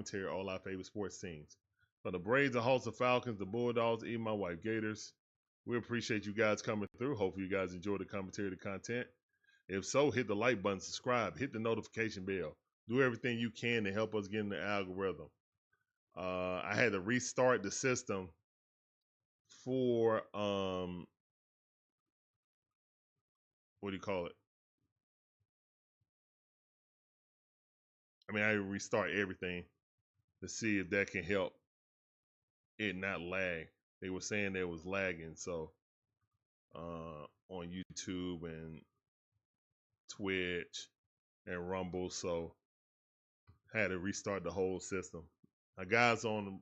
commentary, all our favorite sports teams. So the Braves, the Hawks, the Falcons, the Bulldogs, even my wife, Gators. We appreciate you guys coming through. Hopefully you guys enjoy the commentary, the content. If so, hit the like button, subscribe, hit the notification bell. Do everything you can to help us get in the algorithm. I had to restart the system for what do you call it? I mean, I restart everything to see if that can help it not lag. They were saying that it was lagging, so on YouTube and Twitch and Rumble, so had to restart the whole system. Our guys on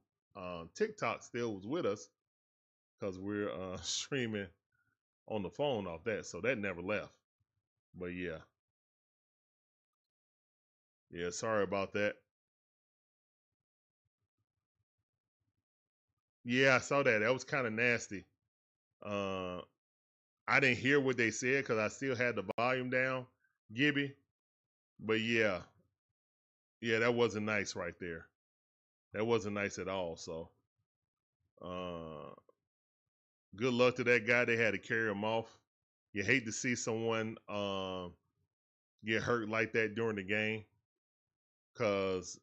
TikTok still was with us because we're streaming on the phone off that, so that never left. But yeah, sorry about that. Yeah, I saw that. That was kind of nasty. I didn't hear what they said because I still had the volume down, Gibby. But yeah, that wasn't nice right there. That wasn't nice at all. So, good luck to that guy. They had to carry him off. You hate to see someone get hurt like that during the game because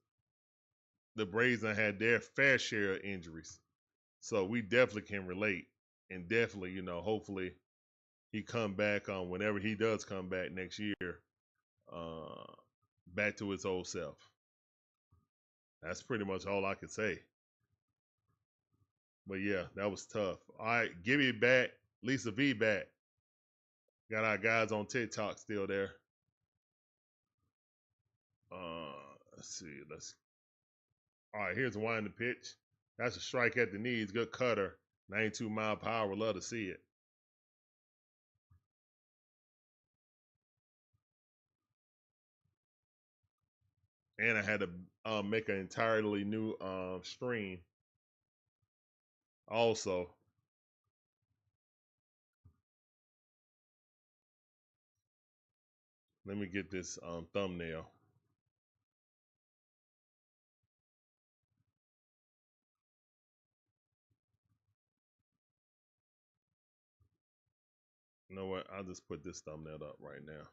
the Braves had their fair share of injuries. So we definitely can relate, and definitely, hopefully he come back on whenever he does come back next year, back to his old self. That's pretty much all I could say. But yeah, that was tough. All right, give me back. Lisa V back. Got our guys on TikTok still there. Let's see. All right, here's one in the pitch. That's a strike at the knees. Good cutter. 92 mile per hour. Love to see it. And I had to make an entirely new stream. Also, let me get this thumbnail. You know what? I'll just put this thumbnail up right now.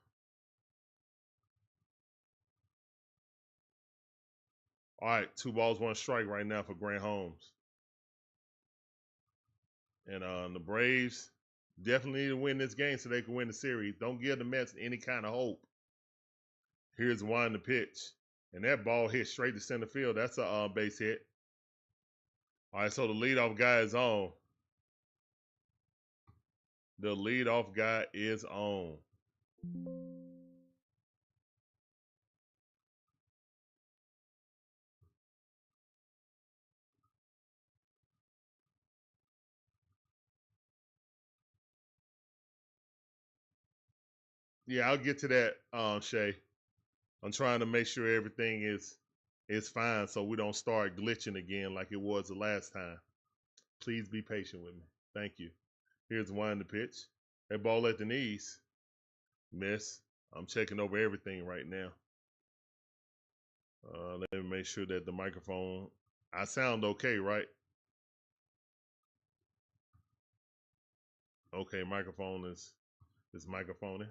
All right, 2 balls, 1 strike right now for Grant Holmes. And the Braves definitely need to win this game so they can win the series. Don't give the Mets any kind of hope. Here's one to pitch. And that ball hit straight to center field. That's a base hit. All right, so the leadoff guy is on. The leadoff guy is on. Yeah, I'll get to that, Shay. I'm trying to make sure everything is fine so we don't start glitching again like it was the last time. Please be patient with me. Thank you. Here's one to pitch. That ball at the knees. Miss. I'm checking over everything right now. Let me make sure that the microphone. I sound okay, right? Okay, microphone is microphoning.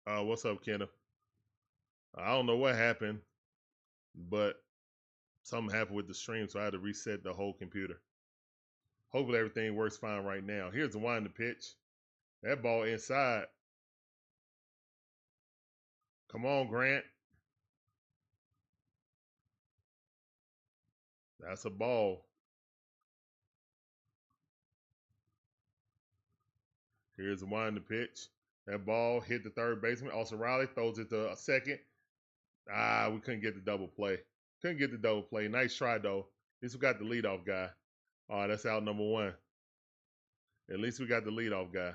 What's up, Kenneth? I don't know what happened, but something happened with the stream, so I had to reset the whole computer. Hopefully everything works fine right now. Here's the one to pitch. That ball inside. Come on, Grant. That's a ball. Here's the one to pitch. That ball hit the third baseman. Austin Riley throws it to a second. We couldn't get the double play. Couldn't get the double play. Nice try, though. At least we got the leadoff guy. All right, that's out number 1. At least we got the leadoff guy.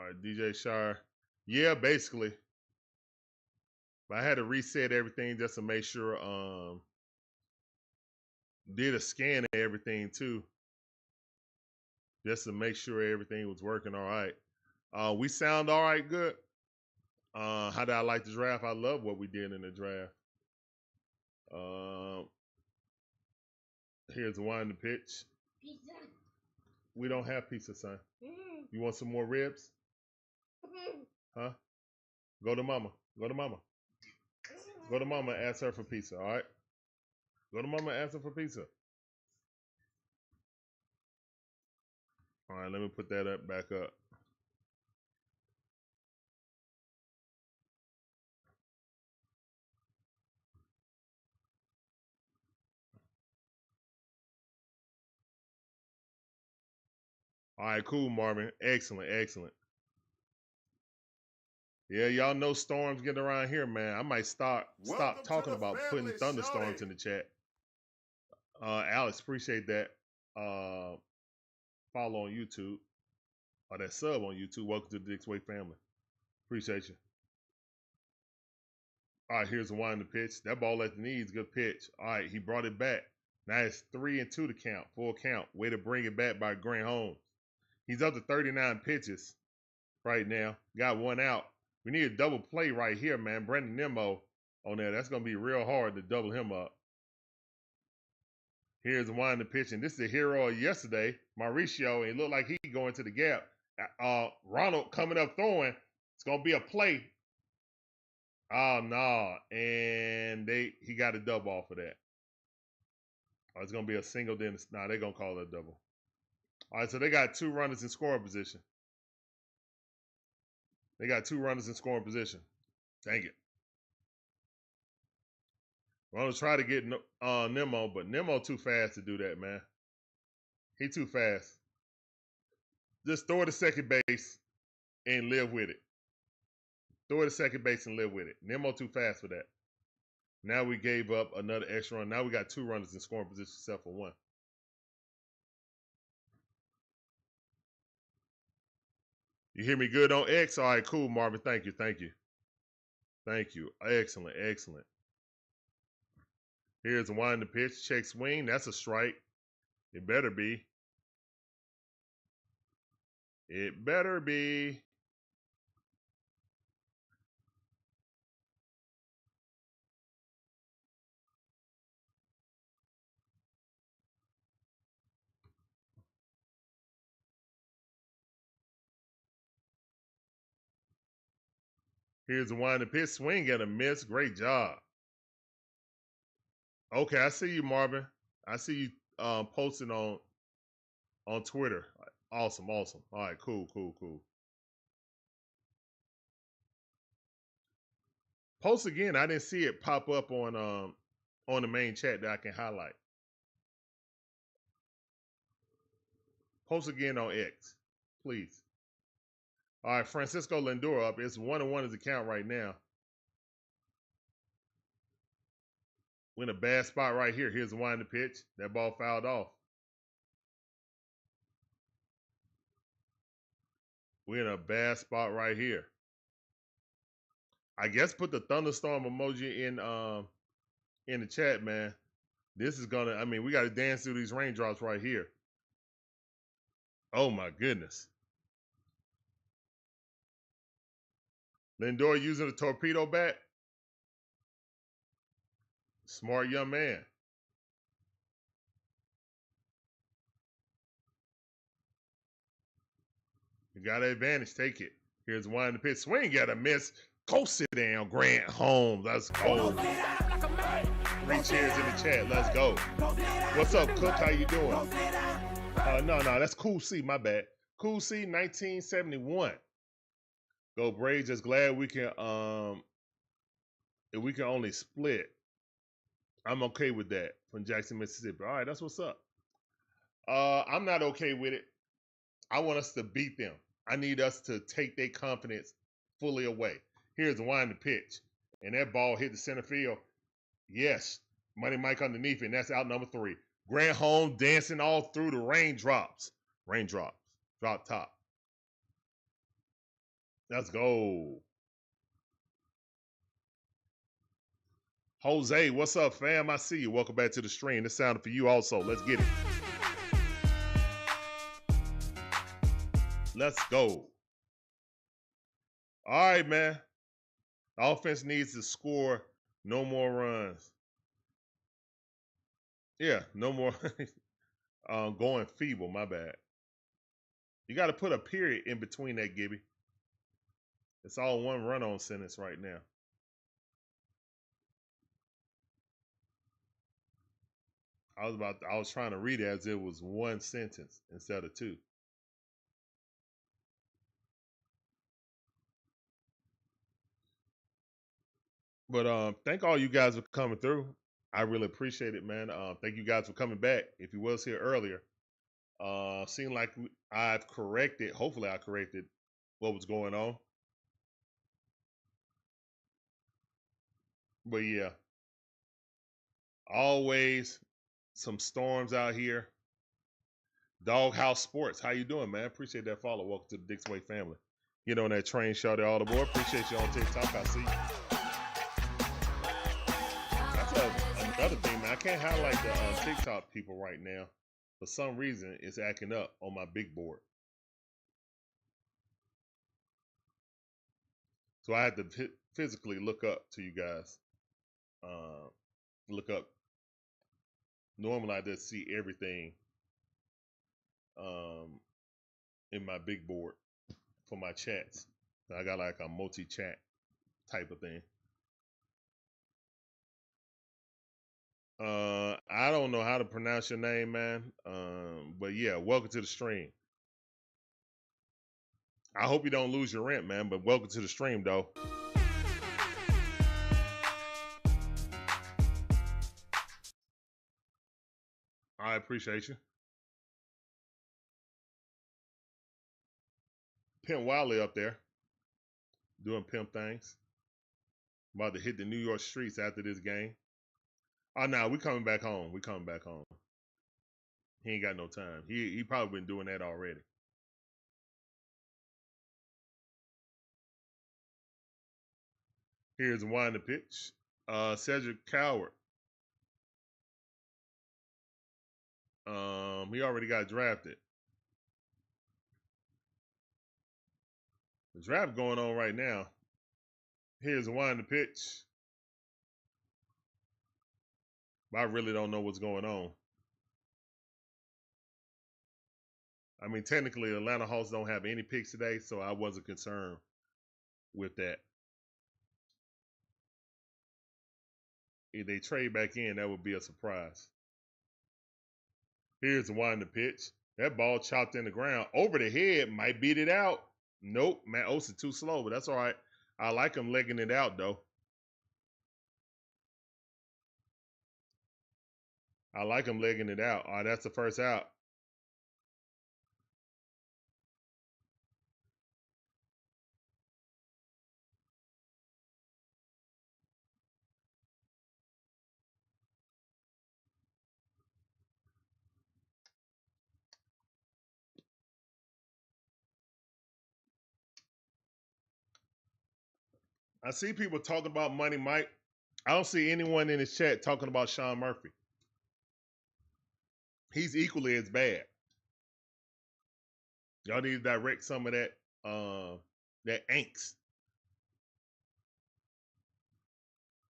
right, DJ Shire. Yeah, basically. But I had to reset everything just to make sure. Did a scan of everything too, just to make sure everything was working all right. We sound all right, good. How did I like the draft? I love what we did in the draft. Here's the wine to pitch. Pizza. We don't have pizza, son. You want some more ribs? Huh? Go to mama. Go to mama. Go to mama and ask her for pizza, all right? Go to mama and ask her for pizza. All right, let me put that up back up. All right, cool, Marvin. Excellent, excellent. Yeah, y'all know storms getting around here, man. I might stop talking about putting thunderstorms in the chat. Alex, appreciate that. Follow on YouTube or that sub on YouTube. Welcome to the Dick's Way family. Appreciate you. All right, here's the one in the pitch. That ball at the knees, good pitch. All right, he brought it back. Now it's 3-2 to count, full count. Way to bring it back by Grant Holmes. He's up to 39 pitches right now. Got one out. We need a double play right here, man. Brandon Nimmo on there. That's going to be real hard to double him up. Here's the one in the pitch, and this is the hero of yesterday, Mauricio, and it looked like he going to the gap. Ronald coming up throwing. It's going to be a play. Oh, no. And he got a double off of that. Oh, it's going to be a single. Then they're going to call it a double. All right, so they got 2 runners in scoring position. They got 2 runners in scoring position. Dang it. I'm going to try to get Nimmo, but Nimmo too fast to do that, man. He too fast. Just throw it to second base and live with it. Throw it to second base and live with it. Nimmo too fast for that. Now we gave up another extra run. Now we got 2 runners in scoring position except for 1. You hear me good on X? All right, cool, Marvin. Thank you, thank you. Thank you. Excellent, excellent. Here's the one in the pitch. Check swing. That's a strike. It better be. It better be. Here's the one in the pitch. Swing and a miss. Great job. Okay, I see you, Marvin. I see you posting on Twitter. Awesome, awesome. All right, cool, cool, cool. Post again. I didn't see it pop up on the main chat that I can highlight. Post again on X, please. All right, Francisco Lindor up. It's 1-1 as the count right now. We're in a bad spot right here. Here's the one in the pitch. That ball fouled off. We're in a bad spot right here. I guess put the thunderstorm emoji in the chat, man. This is gonna, I mean, we gotta dance through these raindrops right here. Oh my goodness. Lindor using a torpedo bat. Smart young man. You got an advantage. Take it. Here's one in the pitch. Swing, got a miss. Go sit down, Grant Holmes. Let's go. 3 cheers in the chat. Let's go. What's up, Cook? How you doing? No, that's Cool C. My bad. Cool C, 1971. Go Braves. Just glad we can if we can only split. I'm okay with that from Jackson, Mississippi. All right, that's what's up. I'm not okay with it. I want us to beat them. I need us to take their confidence fully away. Here's the one in the pitch. And that ball hit the center field. Yes. Money Mike underneath it, and that's out number 3. Grant Holmes dancing all through the raindrops. Raindrops. Drop top. Let's go. Jose, what's up, fam? I see you. Welcome back to the stream. This sounded for you also. Let's get it. Let's go. All right, man. The offense needs to score no more runs. Yeah, no more going feeble. My bad. You got to put a period in between that, Gibby. It's all one run-on sentence right now. I was trying to read it as it was one sentence instead of two. But thank all you guys for coming through. I really appreciate it, man. Thank you guys for coming back. If you was here earlier, seemed like I've corrected. Hopefully, I corrected what was going on. But yeah, always some storms out here. Doghouse Sports, how you doing, man? Appreciate that follow. Welcome to the Dixway family. Get on that train, shout it all aboard. Appreciate you on TikTok. I see you. That's another thing, man. I can't highlight the TikTok people right now. For some reason, it's acting up on my big board. So I had to physically look up to you guys. Look up. Normally, I just see everything in my big board for my chats. So I got like a multi-chat type of thing. I don't know how to pronounce your name, man. But yeah, welcome to the stream. I hope you don't lose your rent, man. But welcome to the stream, though. I appreciate you. Pimp Wiley up there doing pimp things. About to hit the New York streets after this game. Oh, no, we coming back home. We coming back home. He ain't got no time. He probably been doing that already. Here's one the pitch. Cedric Coward. He already got drafted. The draft going on right now. Here's one the pitch. But I really don't know what's going on. I mean, technically, Atlanta Hawks don't have any picks today, so I wasn't concerned with that. If they trade back in, that would be a surprise. Here's the one the pitch. That ball chopped in the ground. Over the head, might beat it out. Nope, Matt Olson too slow, but that's all right. I like him legging it out, though. I like him legging it out. All right, that's the first out. I see people talking about Money Mike. I don't see anyone in the chat talking about Sean Murphy. He's equally as bad. Y'all need to direct some of that angst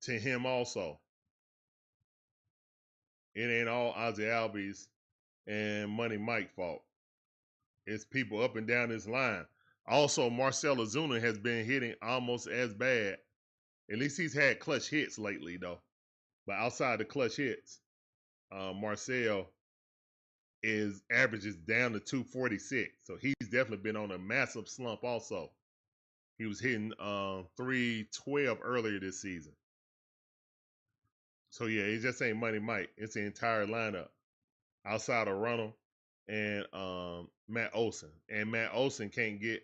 to him also. It ain't all Ozzie Albies and Money Mike fault. It's people up and down this line. Also, Marcell Ozuna has been hitting almost as bad. At least he's had clutch hits lately, though. But outside the clutch hits, Marcell is averages down to 246. So he's definitely been on a massive slump also. He was hitting 312 earlier this season. So yeah, it just ain't Money Mike. It's the entire lineup outside of Ronald and Matt Olson. And Matt Olson can't get.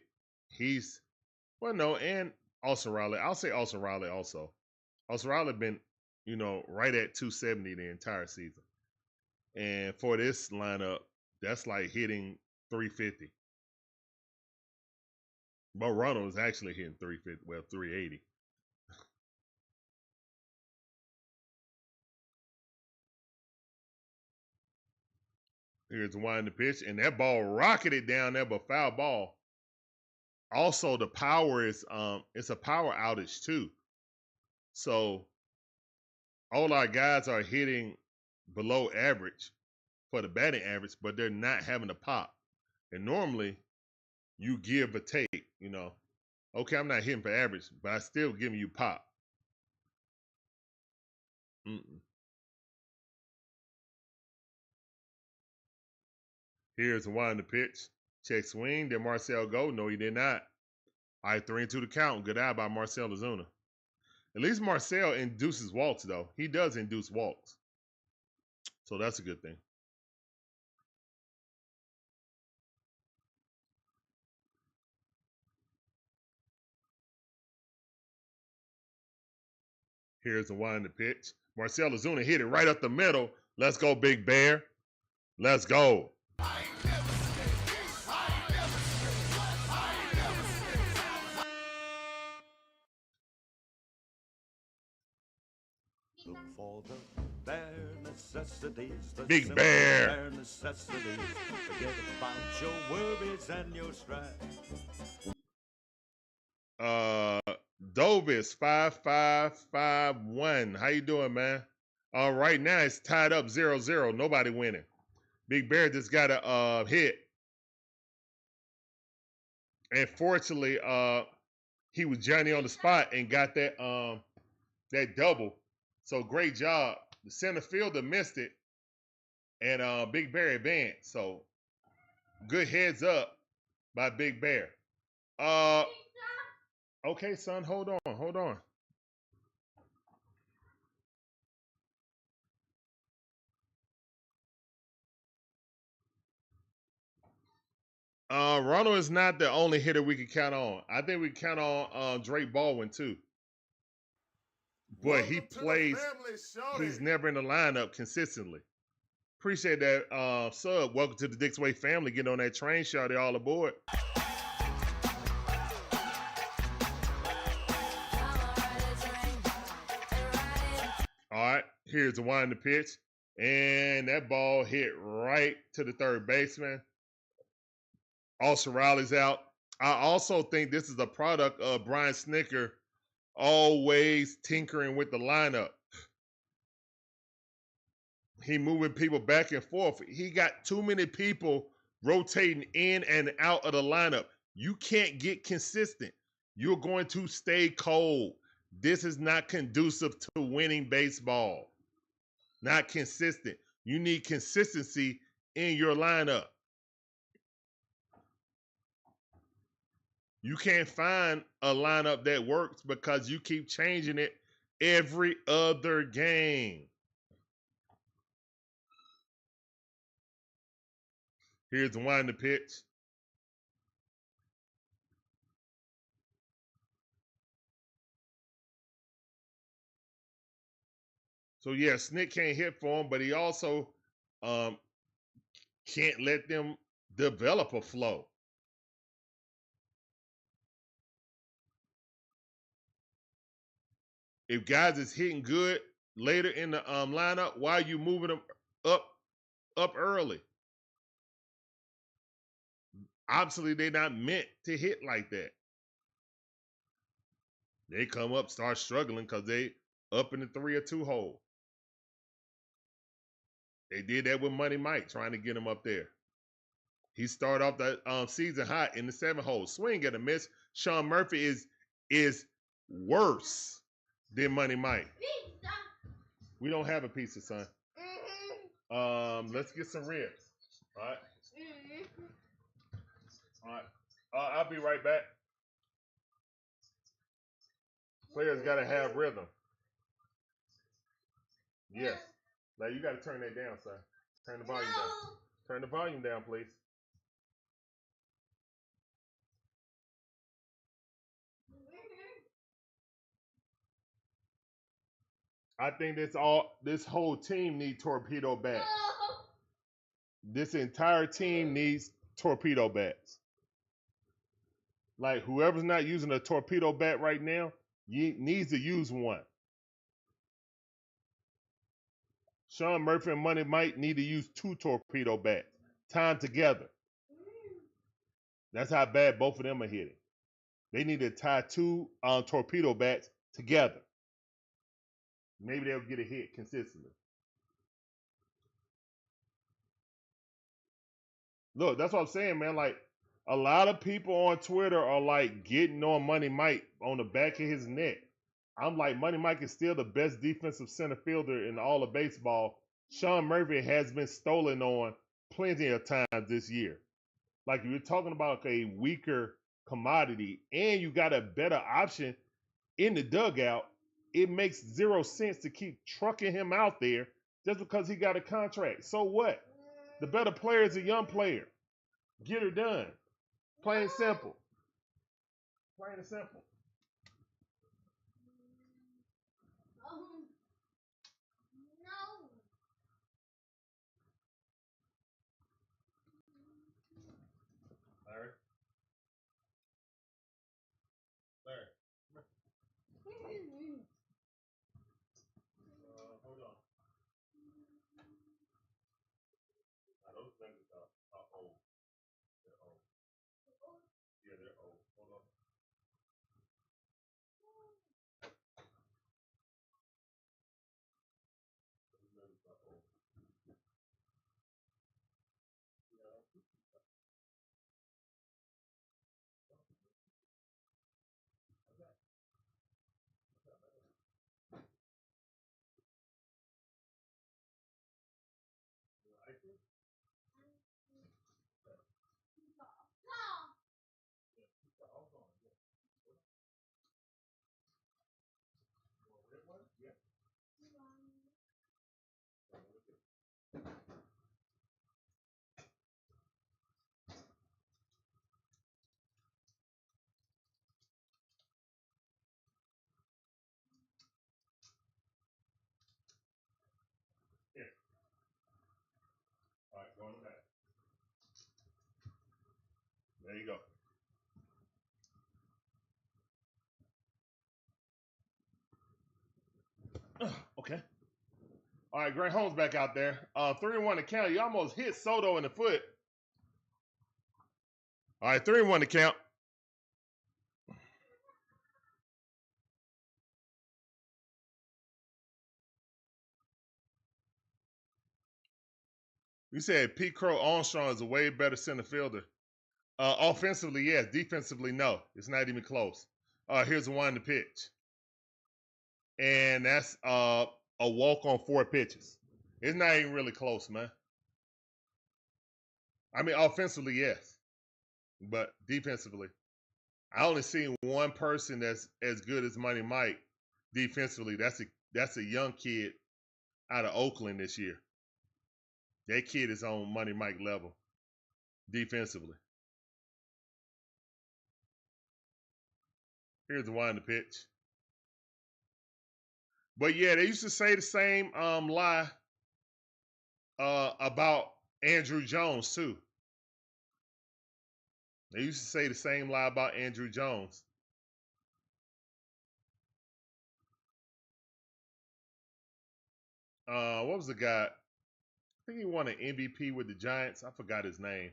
And Austin Riley. I'll say Austin Riley also. Austin Riley been, right at 270 the entire season. And for this lineup, that's like hitting 350. But Ronald was actually hitting 350, well, 380. Here's the wind the pitch, and that ball rocketed down there, but foul ball. Also, the power is it's a power outage too. So all our guys are hitting below average for the batting average, but they're not having a pop. And normally you give a take, you know. Okay, I'm not hitting for average, but I still giving you pop. Here's the wind the pitch. Check swing. Did Marcell go? No, he did not. All right, 3-2 to count. Good eye by Marcell Ozuna. At least Marcell induces walks, though. He does induce walks. So that's a good thing. Here's the wind the pitch. Marcell Ozuna hit it right up the middle. Let's go, Big Bear. Let's go. Look for the bare necessities, the Big Bear. Bare necessities. Forget about your worries and your strife. Dovis 5551. How you doing, man? Right now it's tied up 0-0. Nobody winning. Big Bear just got a hit. And fortunately, he was Johnny on the spot and got that that double. So great job. The center fielder missed it, and Big Bear advanced. So good heads up by Big Bear. Okay, son, hold on. Ronald is not the only hitter we can count on. I think we can count on Drake Baldwin too. But he plays, he's never in the lineup consistently. Appreciate that sub. Welcome to the Dix Way family. Getting on that train, shout out all aboard. All right, here's the wind the pitch. And that ball hit right to the third baseman. Olson Riley's out. I also think this is a product of Brian Snitker always tinkering with the lineup. He moving people back and forth. He got too many people rotating in and out of the lineup. You can't get consistent. You're going to stay cold. This is not conducive to winning baseball. Not consistent. You need consistency in your lineup. You can't find a lineup that works because you keep changing it every other game. Here's the wind the pitch. So yeah, Snick can't hit for him, but he also can't let them develop a flow. If guys is hitting good later in the lineup, why are you moving them up early? Obviously, they're not meant to hit like that. They come up, start struggling because they up in the 3 or 2 hole. They did that with Money Mike, trying to get him up there. He started off the season hot in the 7 hole. Swing and a miss. Sean Murphy is worse than Money Mike. We don't have a pizza, son. Let's get some ribs. All right. All right. I'll be right back. Players got to have rhythm. Yes. Now you got to turn that down, son. Turn the volume down. Turn the volume down, please. I think this whole team needs torpedo bats. This entire team needs torpedo bats. Like whoever's not using a torpedo bat right now, needs to use one. Sean Murphy and Money Mike need to use 2 torpedo bats, timed together. That's how bad both of them are hitting. They need to tie 2 torpedo bats together. Maybe they'll get a hit consistently. Look, that's what I'm saying, man. Like a lot of people on Twitter are like getting on Money Mike on the back of his neck. I'm like, Money Mike is still the best defensive center fielder in all of baseball. Sean Murphy has been stolen on plenty of times this year. Like you're talking about a weaker commodity and you got a better option in the dugout, it makes 0 sense to keep trucking him out there just because he got a contract. So what? The better player is a young player. Get her done. Plain and simple. Plain and simple. Larry. Larry. Hold on. Now, those fingers are old. They're old. Yeah, they're old. Hold on. Those fingers are old. Yeah. All right, go on back. There you go. Okay. All right, Grant Holmes back out there. 3-1 to count. You almost hit Soto in the foot. All right, 3-1 to count. You said Pete Crow Armstrong is a way better center fielder. Offensively, yes. Defensively, no. It's not even close. Here's the one to pitch. And that's a walk on 4 pitches. It's not even really close, man. I mean, offensively, yes. But defensively, I only seen one person that's as good as Money Mike defensively. That's a young kid out of Oakland this year. That kid is on Money Mike level defensively. Here's the one to pitch. But yeah, they used to say the same lie about Andrew Jones too. They used to say the same lie about Andrew Jones. What was the guy? I think he won an MVP with the Giants. I forgot his name.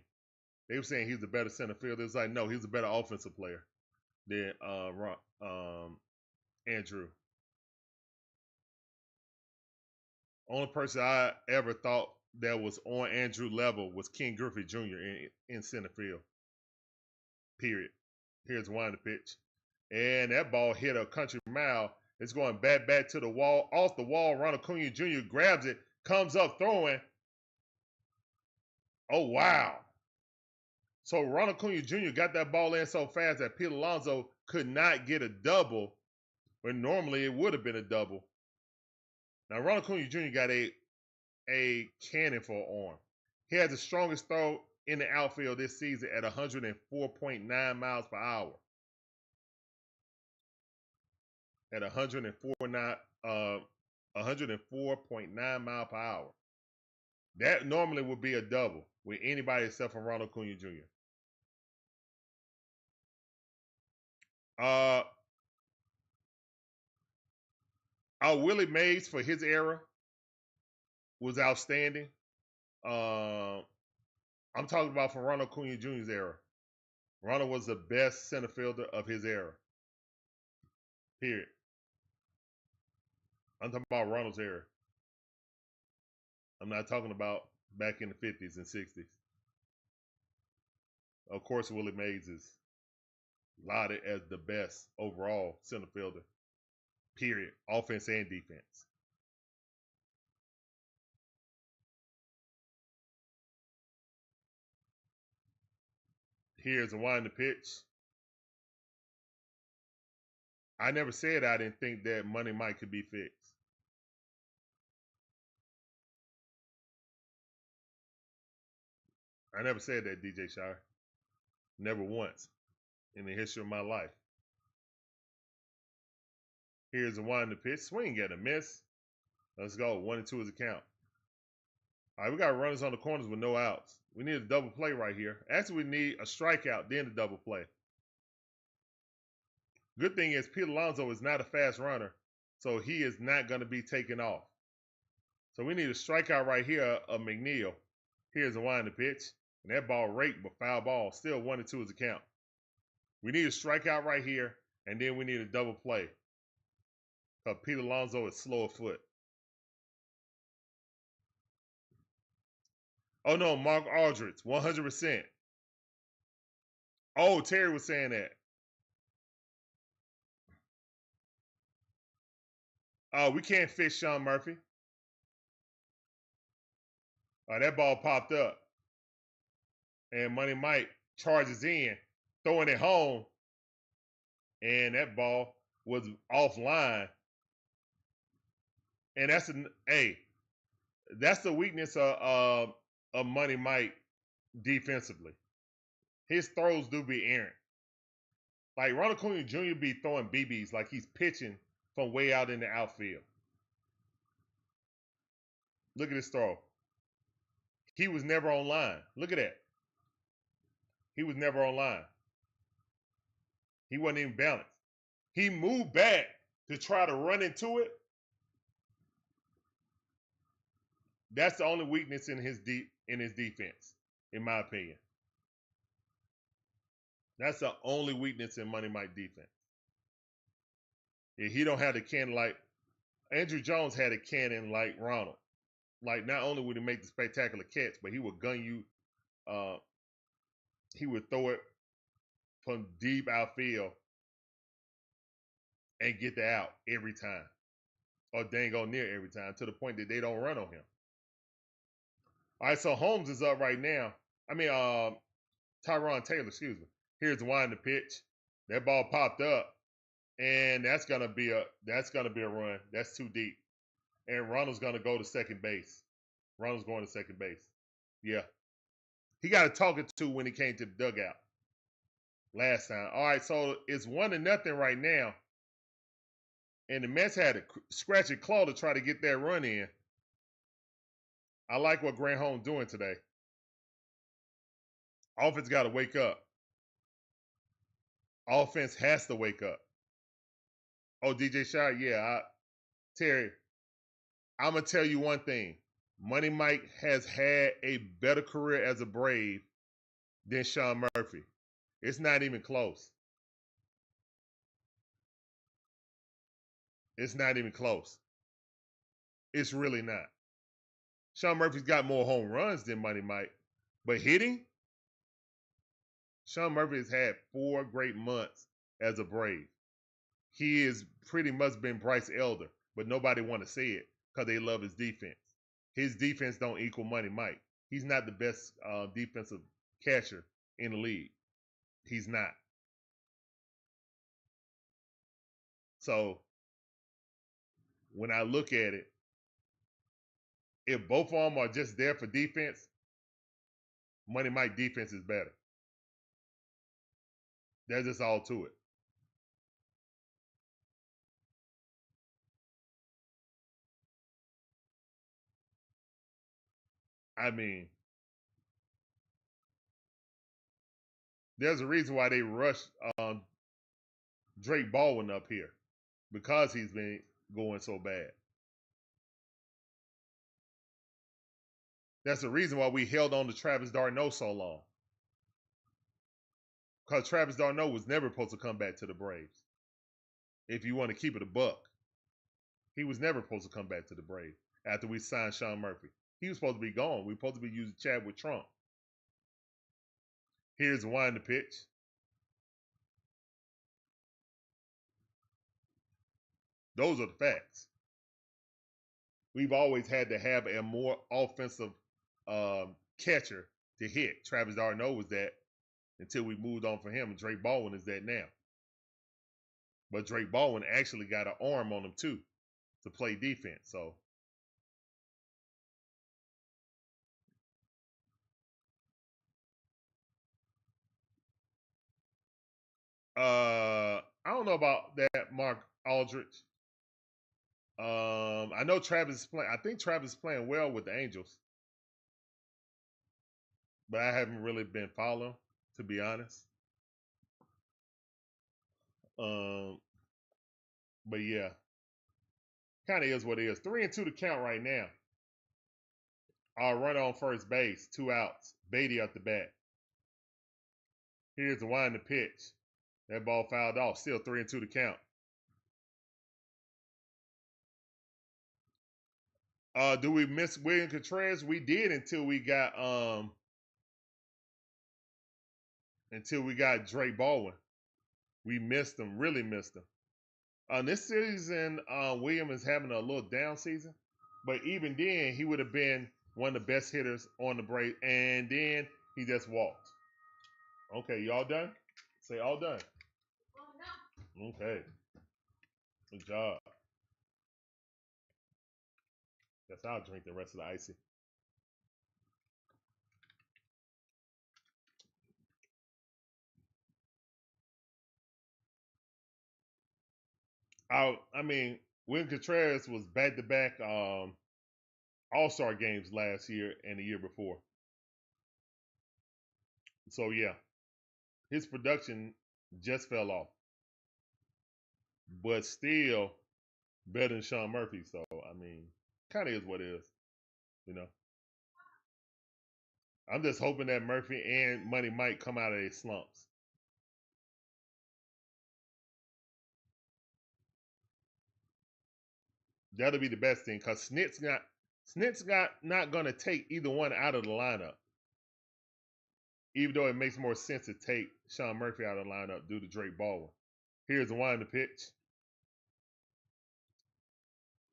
They were saying he's the better center fielder. It's like, no, he's a better offensive player than Andrew. Only person I ever thought that was on Andrew level was Ken Griffey Jr. in center field. Period. Here's one to pitch. And that ball hit a country mile. It's going back to the wall. Off the wall, Ronald Acuna Jr. grabs it, comes up throwing. Oh, wow. So Ronald Acuna Jr. got that ball in so fast that Pete Alonso could not get a double, when normally it would have been a double. Now, Ronald Acuna Jr. got a cannon for an arm. He has the strongest throw in the outfield this season at 104.9 miles per hour. At 104.9 mile per hour. That normally would be a double with anybody except for Ronald Acuna Jr. Uh, Willie Mays for his era was outstanding. I'm talking about from Ronald Acuna Jr.'s era. Ronald was the best center fielder of his era. Period. I'm talking about Ronald's era. I'm not talking about back in the 50s and 60s. Of course, Willie Mays is lauded as the best overall center fielder. Period. Offense and defense. Here's a wind pitch. I never said I didn't think that Money Mike could be fixed. I never said that, DJ Shire. Never once in the history of my life. Here's a wind pitch. Swing at a miss. Let's go. 1-2 is a count. All right, we got runners on the corners with no outs. We need a double play right here. Actually, we need a strikeout, then a double play. Good thing is Pete Alonso is not a fast runner, so he is not going to be taken off. So we need a strikeout right here of McNeil. Here's a winding pitch. And that ball raked, but foul ball. Still 1-2 is a count. We need a strikeout right here, and then we need a double play. Because Pete Alonso is slow of foot. Oh no, Mark Aldridge, 100%. Oh, Terry was saying that. We can't fix Sean Murphy. That ball popped up. And Money Mike charges in, throwing it home. And that ball was offline. And that's the weakness of Money Mike defensively. His throws do be errant. Like Ronald Acuna Jr. be throwing BBs like he's pitching from way out in the outfield. Look at this throw. He was never on line. Look at that. He was never on line. He wasn't even balanced. He moved back to try to run into it. That's the only weakness in his defense, in my opinion. That's the only weakness in Money Mike defense. He don't have the cannon like Andrew Jones had a cannon like Ronald. Like not only would he make the spectacular catch, but he would gun you. He would throw it from deep outfield and get the out every time, or dang on near every time, to the point that they don't run on him. All right, so Holmes is up right now. I mean, Tyron Taylor, excuse me. Here's the wind the pitch. That ball popped up, and that's gonna be a run. That's too deep. And Ronald's gonna go to second base. Ronald's going to second base. Yeah. He got a talking to when he came to the dugout last time. All right, so it's 1-0 right now. And the Mets had to scratch a claw to try to get that run in. I like what Granholm's doing today. Offense got to wake up. Offense has to wake up. Oh, DJ Shire, yeah. Terry, I'm going to tell you one thing. Money Mike has had a better career as a Brave than Sean Murphy. It's not even close. It's not even close. It's really not. Sean Murphy's got more home runs than Money Mike. But hitting, Sean Murphy has had 4 great months as a Brave. He is pretty much been Bryce Elder, but nobody want to say it because they love his defense. His defense don't equal Money Mike. He's not the best defensive catcher in the league. He's not. So when I look at it, if both of them are just there for defense, Money Mike defense is better. That's just all to it. I mean, there's a reason why they rushed Drake Baldwin up here because he's been going so bad. That's the reason why we held on to Travis d'Arnaud so long. Because Travis d'Arnaud was never supposed to come back to the Braves. If you want to keep it a buck, he was never supposed to come back to the Braves after we signed Sean Murphy. He was supposed to be gone. We were supposed to be using Chadwick Trump. Here's the wind the pitch. Those are the facts. We've always had to have a more offensive catcher to hit. Travis d'Arnaud was that until we moved on for him, and Drake Baldwin is that now. But Drake Baldwin actually got an arm on him too to play defense. So I don't know about that, Mark Aldrich. I know Travis is playing. I think Travis is playing well with the Angels, but I haven't really been following, to be honest. But yeah, kind of is what it is. 3-2 to count right now. Our runner on first base, 2 outs. Beatty up the bat. Here's the wind the pitch. That ball fouled off. Still 3-2 to count. Do we miss William Contreras? We did until we got Drake Baldwin. We missed him, really missed him. This season, William is having a little down season, but even then, he would have been one of the best hitters on the Braves, and then he just walked. Okay, y'all done? Say all done. Okay. Good job. Guess I'll drink the rest of the icy. I mean, William Contreras was back-to-back All-Star games last year and the year before. So yeah, his production just fell off, but still better than Sean Murphy. So I mean, kind of is what it is, you know. I'm just hoping that Murphy and Money Mike come out of their slumps. That'll be the best thing because Snit's not gonna take either one out of the lineup. Even though it makes more sense to take Sean Murphy out of the lineup due to Drake Baldwin. Here's the wind the pitch.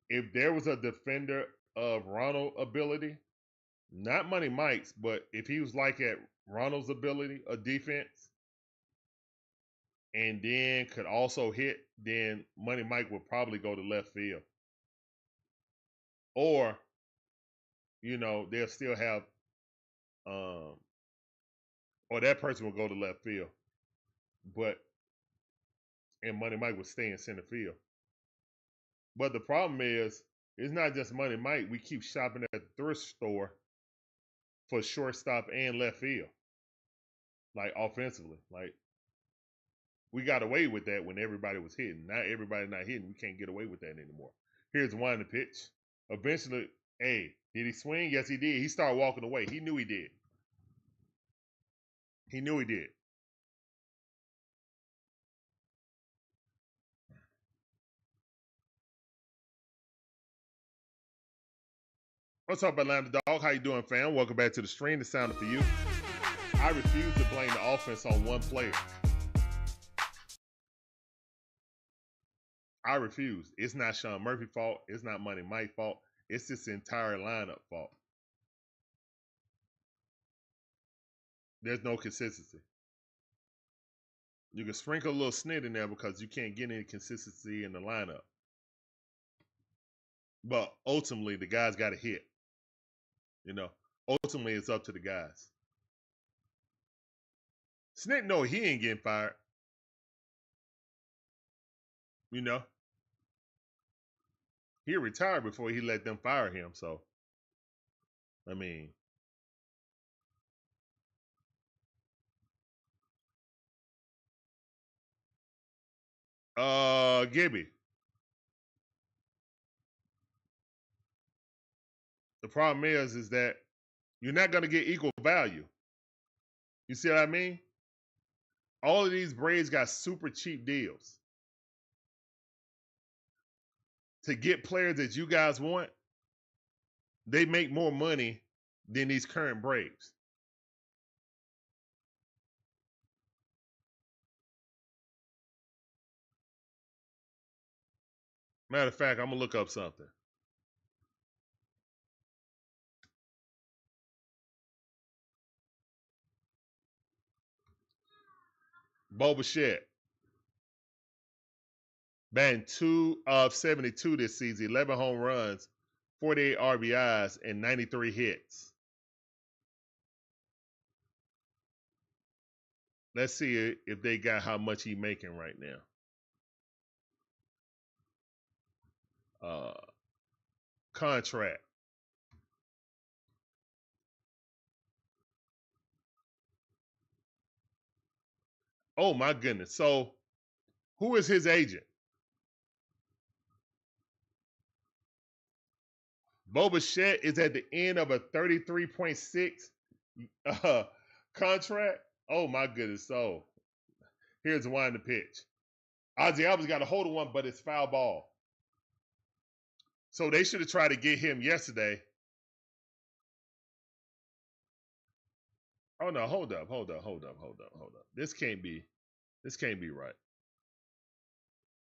If there was a defender of Ronald ability, not Money Mike's, but if he was like at Ronald's ability of defense and then could also hit, then Money Mike would probably go to left field. Or, they'll still have or that person will go to left field. And Money Mike would stay in center field. But the problem is, it's not just Money Mike. We keep shopping at the thrift store for shortstop and left field, like offensively. Like, we got away with that when everybody was hitting. Now everybody not hitting. We can't get away with that anymore. Here's the wind the pitch. Eventually, hey, did he swing? Yes, he did. He started walking away. He knew he did. He knew he did. What's up, Atlanta Dog? How you doing, fam? Welcome back to the stream. The sound for you. I refuse to blame the offense on one player. I refuse. It's not Sean Murphy's fault. It's not Money Mike's fault. It's this entire lineup fault. There's no consistency. You can sprinkle a little snit in there because you can't get any consistency in the lineup. But ultimately, the guys got to hit. Ultimately, it's up to the guys. Snit know he ain't getting fired. He retired before he let them fire him. So, I mean, Gibby. The problem is that you're not going to get equal value. You see what I mean? All of these Braves got super cheap deals. To get players that you guys want, they make more money than these current Braves. Matter of fact, I'm going to look up something. Bo Bichette, batting 2 of 72 this season, 11 home runs, 48 RBIs, and 93 hits. Let's see if they got how much he making right now. Contract. Oh my goodness. So who is his agent? Bo Bichette is at the end of a 33.6 contract. Oh my goodness. So here's the one to pitch. Ozzie Albies got a hold of one, but it's foul ball. So they should have tried to get him yesterday. Oh no, hold up. This can't be right.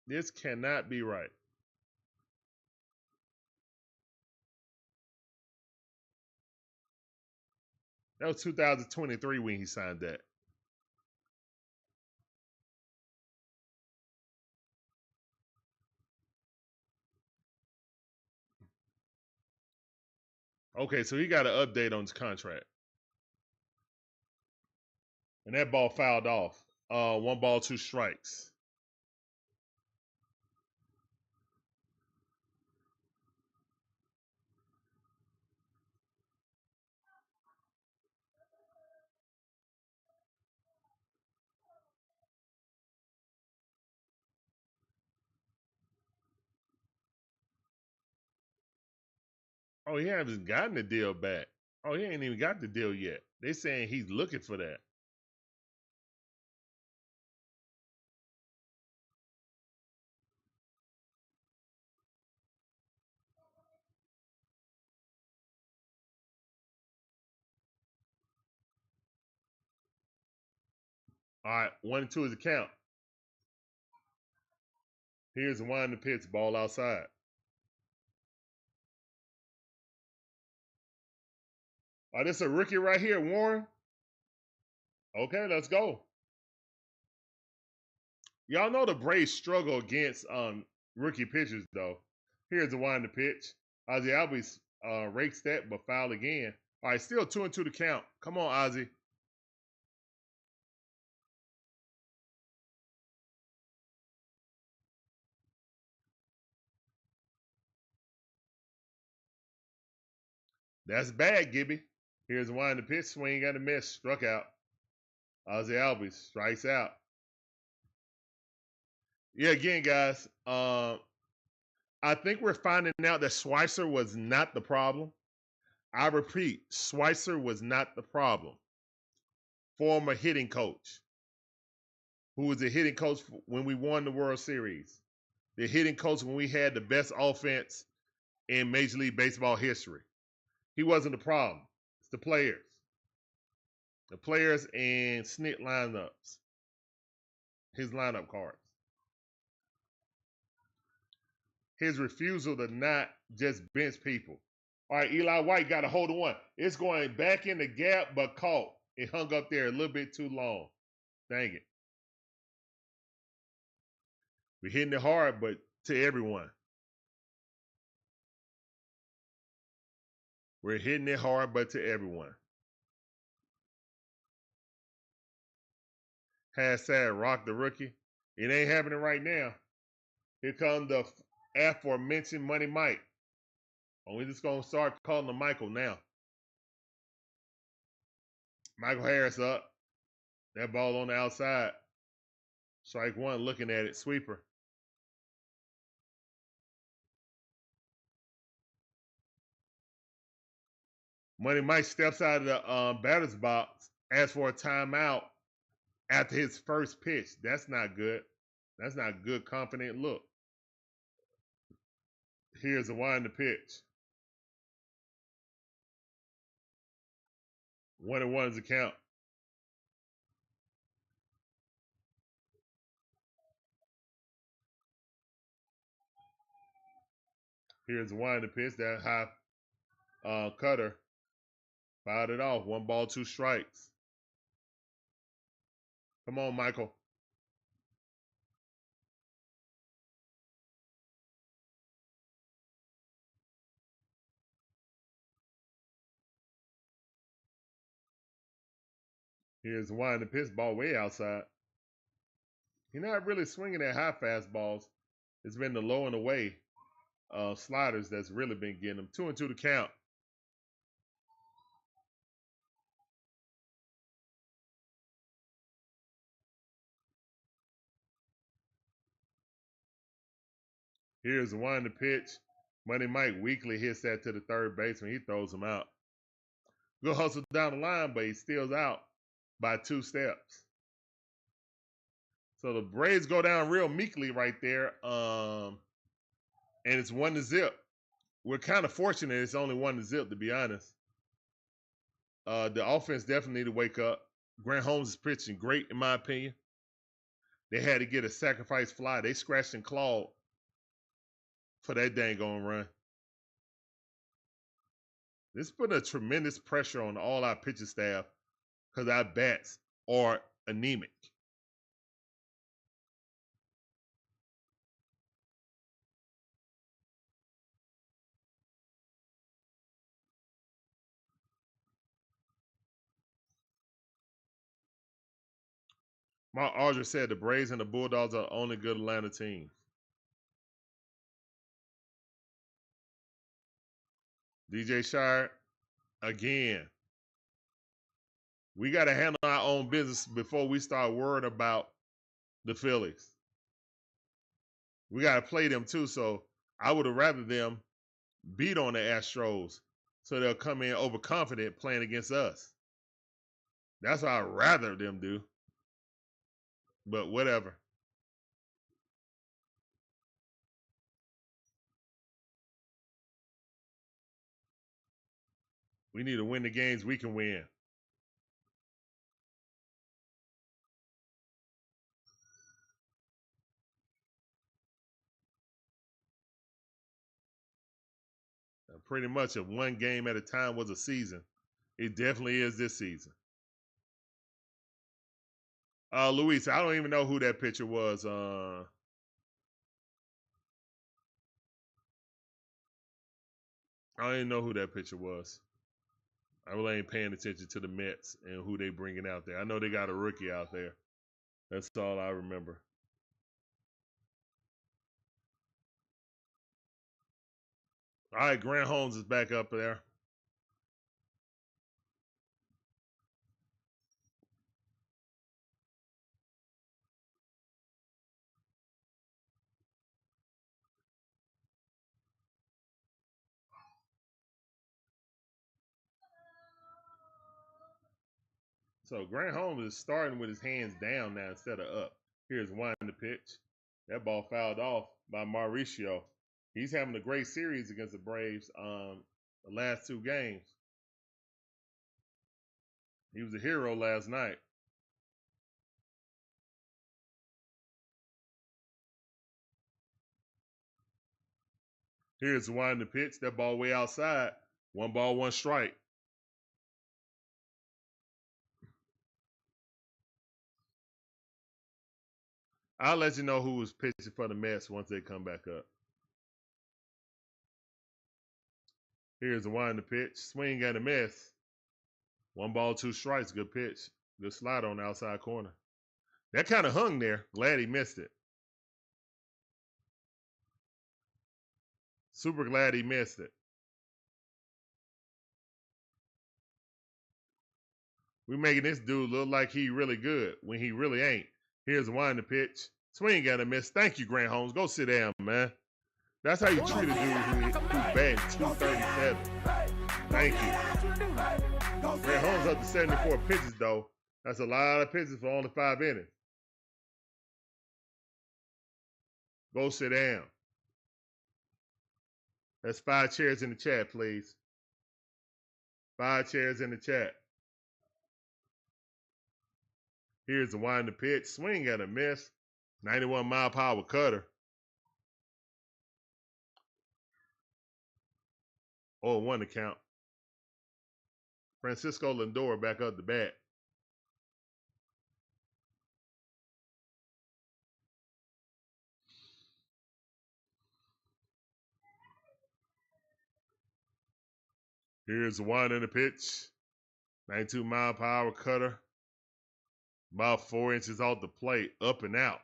This cannot be right. That was 2023 when he signed that. Okay, so he got an update on his contract. And that ball fouled off. 1 ball, 2 strikes. Oh, he hasn't gotten the deal back. Oh, he ain't even got the deal yet. They saying he's looking for that. All right, 1-2 is the count. Here's the one to pitch, ball outside. Oh, this a rookie right here, Warren. Okay, let's go. Y'all know the Braves struggle against rookie pitchers, though. Here's the one to pitch. Ozzie Albies rakes that, but foul again. All right, still 2-2 to count. Come on, Ozzie. That's bad, Gibby. Here's one to pitch. Swing and a miss. Struck out. Ozzie Albies strikes out. Yeah, again, guys. I think we're finding out that Schweitzer was not the problem. I repeat, Schweitzer was not the problem. Former hitting coach, who was the hitting coach when we won the World Series, the hitting coach when we had the best offense in Major League Baseball history. He wasn't the problem. It's the players. The players and Snit lineups. His lineup cards. His refusal to not just bench people. All right, Eli White got a hold of one. It's going back in the gap, but caught. It hung up there a little bit too long. Dang it. We're hitting it hard, but to everyone. We're hitting it hard, but to everyone. Hashtag rock the rookie. It ain't happening right now. Here comes the aforementioned Money Mike. We just going to start calling him Michael now. Michael Harris up. That ball on the outside. Strike one, looking at it. Sweeper. Money Mike steps out of the batter's box, asks for a timeout after his first pitch. That's not good. That's not a good, confident look. Here's a wind to pitch. 1-1 is the count. Here's a wind to pitch. That high cutter fouled it off. 1 ball, 2 strikes. Come on, Michael. Here's the wind to pitch. Ball way outside. He's not really swinging at high fastballs. It's been the low and away sliders that's really been getting them. 2-2 to count. Here's the wind to pitch. Money Mike weakly hits that to the third baseman. He throws him out. Good hustle down the line, but he steals out by 2 steps. So the Braves go down real meekly right there. And it's 1-0. We're kind of fortunate it's only 1-0, to be honest. The offense definitely need to wake up. Grant Holmes is pitching great, in my opinion. They had to get a sacrifice fly. They scratched and clawed for that dang on run. This put a tremendous pressure on all our pitching staff because our bats are anemic. Mark Aldridge said the Braves and the Bulldogs are the only good Atlanta teams. DJ Shire, again, we got to handle our own business before we start worrying about the Phillies. We got to play them too, so I would have rather them beat on the Astros so they'll come in overconfident playing against us. That's what I'd rather them do. But whatever. We need to win the games we can win. Pretty much if one game at a time was a season, it definitely is this season. Luis, I don't even know who that pitcher was. I don't even know who that pitcher was. I really ain't paying attention to the Mets and who they bringing out there. I know they got a rookie out there. That's all I remember. All right, Grant Holmes is back up there. So Grant Holmes is starting with his hands down now instead of up. Here's one to pitch. That ball fouled off by Mauricio. He's having a great series against the Braves the last 2 games. He was a hero last night. Here's the one to pitch. That ball way outside. 1 ball, 1 strike. I'll let you know who was pitching for the Mets once they come back up. Here's the one to pitch. Swing and a miss. 1 ball, 2 strikes. Good pitch. Good slide on the outside corner. That kind of hung there. Glad he missed it. Super glad he missed it. We're making this dude look like he really good when he really ain't. Here's one to pitch. Swing and a miss. Thank you, Grant Holmes. Go sit down, man. That's how you treat a dude who batting 237. Thank you. Grant Holmes up to 74 pitches, though. That's a lot of pitches for only 5 innings. Go sit down. That's 5 chairs in the chat, please. 5 chairs in the chat. Here's the wind the pitch. Swing and a miss. 91-mile-per-hour cutter. 0-1 to count. Francisco Lindor back up the bat. Here's the wind in the pitch. 92-mile-per-hour cutter. About 4 inches off the plate. Up and out.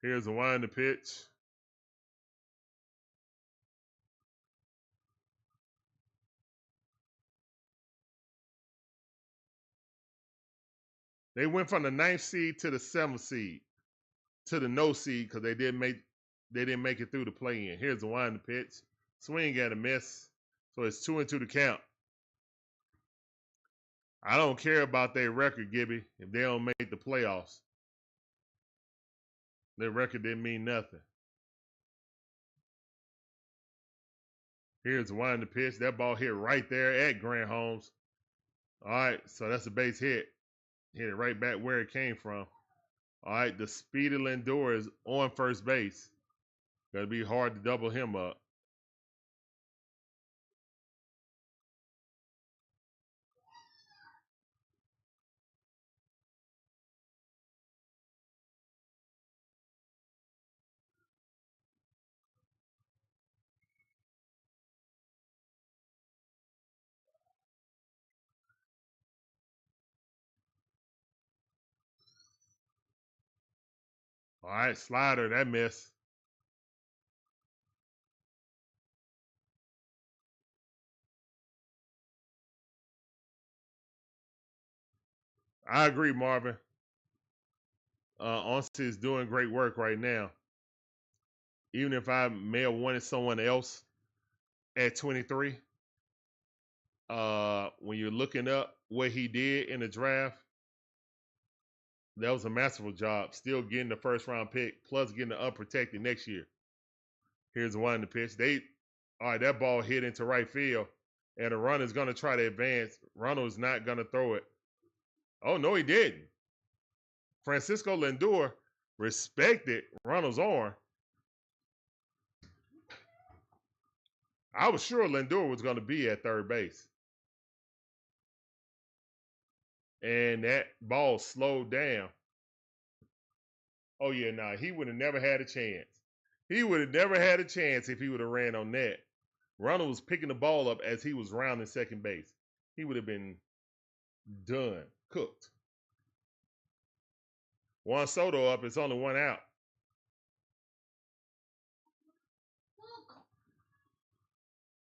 Here's the wind the pitch. They went from the 9th seed to the 7th seed to the no seed because they didn't make it through the play-in. Here's the wind the pitch. Swing and a miss. So it's 2-2 to count. I don't care about their record, Gibby, if they don't make the playoffs. Their record didn't mean nothing. Here's the wind the pitch. That ball hit right there at Grant Holmes. All right, so that's a base hit. Hit it right back where it came from. All right, the speedy Lindor is on first base. Gonna be hard to double him up. All right, slider, that miss. I agree, Marvin. Olson is doing great work right now. Even if I may have wanted someone else at 23, when you're looking up what he did in the draft, that was a masterful job. Still getting the first round pick, plus getting the unprotected next year. Here's the one in the pitch. All right, that ball hit into right field, and the runner's going to try to advance. Ronald's not going to throw it. Oh, no, he didn't. Francisco Lindor respected Ronald's arm. I was sure Lindor was going to be at third base. And that ball slowed down. Oh, yeah, nah, he would have never had a chance. He would have never had a chance if he would have ran on that. Ronald was picking the ball up as he was rounding second base. He would have been done, cooked. Juan Soto up, it's only 1 out.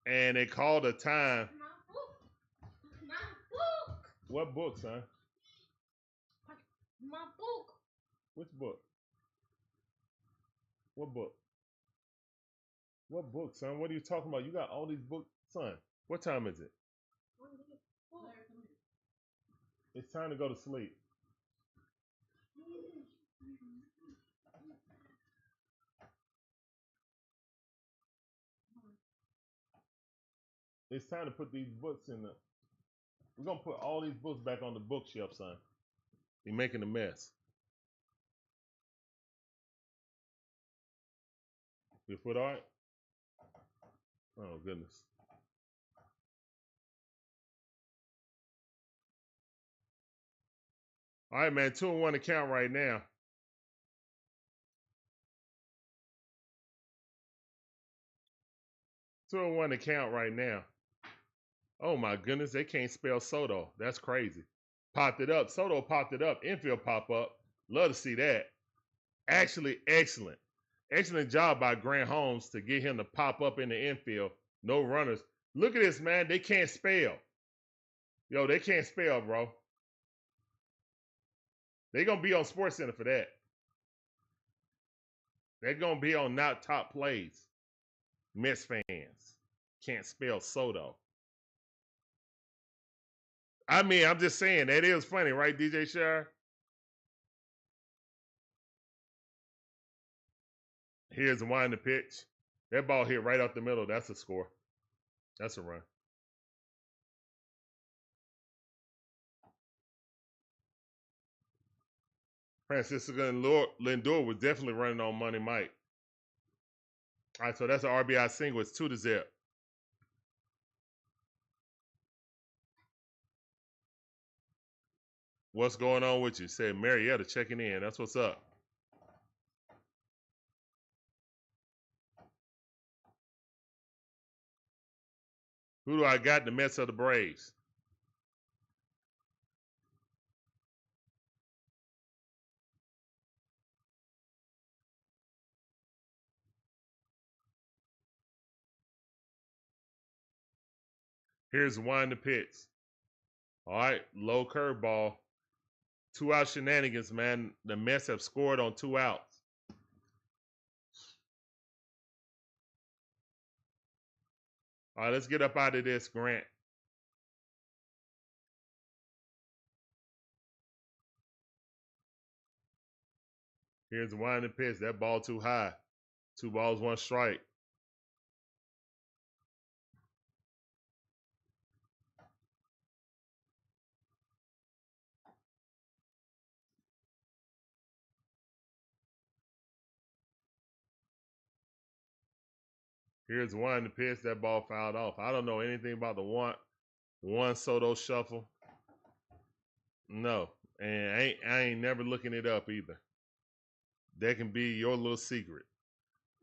And they called a time. My book. What book, son? My book. Which book? What book? What book, son? What are you talking about? You got all these books, son. What time is it? It's time to go to sleep. It's time to put these books in the... We're going to put all these books back on the bookshelf, son. You're making a mess. Your foot all right? Oh, goodness. All right, man. 2-1 to count right now. Two and 1 to count right now. Oh, my goodness. They can't spell Soto. That's crazy. Popped it up. Soto popped it up. Infield pop up. Love to see that. Actually, excellent. Excellent job by Grant Holmes to get him to pop up in the infield. No runners. Look at this, man. They can't spell. Yo, they can't spell, bro. They're going to be on SportsCenter for that. They're going to be on not top plays. Mets fans can't spell Soto. I mean, I'm just saying, that is funny, right, DJ Shire? Here's the wind the pitch. That ball hit right up the middle. That's a score. That's a run. Francisco Lindor was definitely running on Money Mike. All right, so that's an RBI single. It's 2-0. What's going on with you? Said Marietta checking in. That's what's up. Who do I got? The Mets or the Braves? Here's one to pitch. All right, low curveball. 2-out shenanigans, man. The Mets have scored on 2 outs. All right, let's get up out of this, Grant. Here's the wind and pitch. That ball too high. 2 balls, 1 strike. Here's the wind and pitch. That ball fouled off. I don't know anything about the one Soto shuffle. No, and I ain't never looking it up either. That can be your little secret.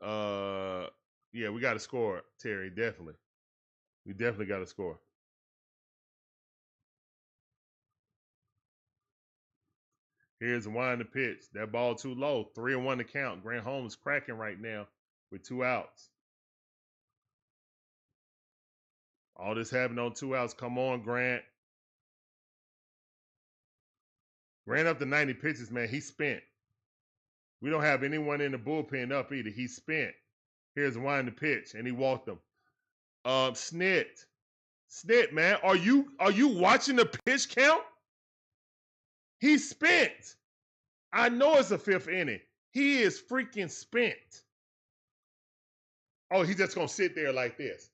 Yeah, we got to score, Terry. Definitely, we definitely got to score. Here's the wind the pitch. That ball too low. 3-1 to count. Grant Holmes cracking right now with 2 outs. All this happened on 2 outs. Come on, Grant. Grant up to 90 pitches, man. He's spent. We don't have anyone in the bullpen up either. He's spent. Here's the wind the pitch, and he walked them. Snit, man, are you watching the pitch count? He's spent. I know it's the 5th inning. He is freaking spent. Oh, he's just gonna sit there like this.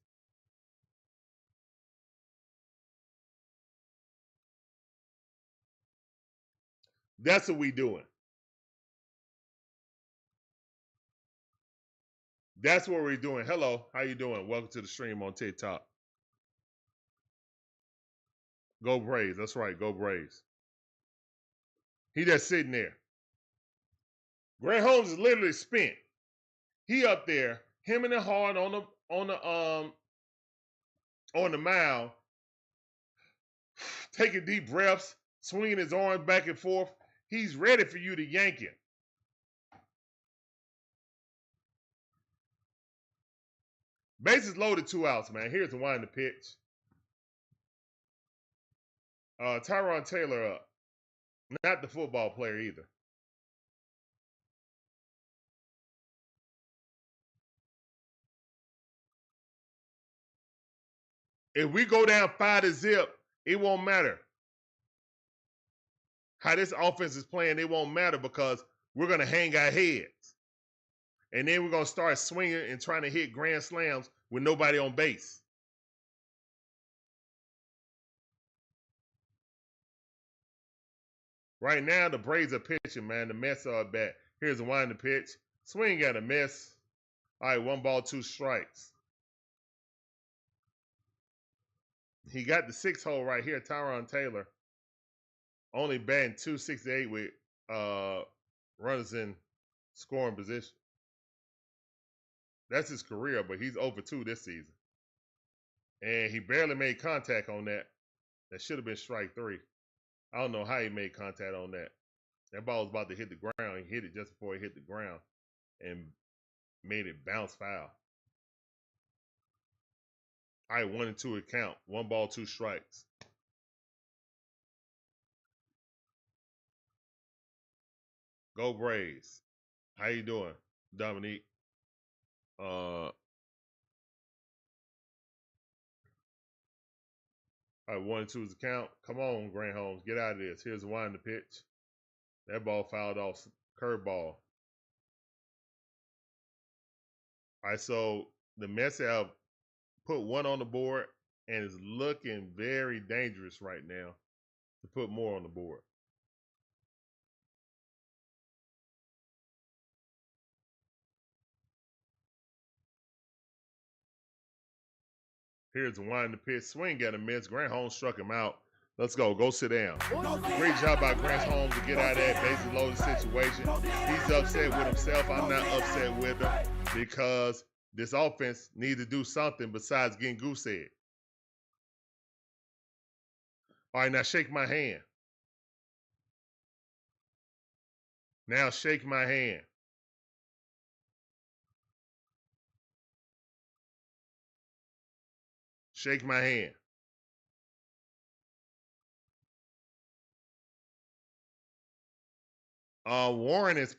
That's what we doing. That's what we're doing. Hello, how you doing? Welcome to the stream on TikTok. Go Braves. That's right. Go Braves. He just sitting there. Grant Holmes is literally spent. He up there, hemming and hawing on the mound, taking deep breaths, swinging his arms back and forth. He's ready for you to yank him. Bases loaded, 2 outs, man. Here's the wind the pitch. Tyrone Taylor up. Not the football player either. If we go down 5-0, it won't matter. How this offense is playing, it won't matter because we're going to hang our heads. And then we're going to start swinging and trying to hit grand slams with nobody on base. Right now, the Braves are pitching, man. The Mets are back. Here's the wind the pitch. Swing at a miss. All right, 1 ball, 2 strikes. He got the 6 hole right here, Tyrone Taylor. Only batting .268 with runners in scoring position. That's his career, but he's over 2 this season. And he barely made contact on that. That should have been strike 3. I don't know how he made contact on that. That ball was about to hit the ground. He hit it just before it hit the ground and made it bounce foul. All right, 1 and 2 at count. 1 ball, 2 strikes. Go Braves. How you doing? Dominique. All right, 1 and 2 is the count. Come on, Grant Holmes, get out of this. Here's the wind the pitch. That ball fouled off. Curveball. All right, so the Mets have put 1 on the board and is looking very dangerous right now to put more on the board. Here's the wind the pitch. Swing at him, Mets. Grant Holmes struck him out. Let's go. Go sit down. Great job by Grant Holmes to get out of that bases loaded situation. He's upset with himself. I'm not upset with him because this offense needs to do something besides getting goose-egg. All right, now shake my hand. Now shake my hand. Shake my hand. Warren is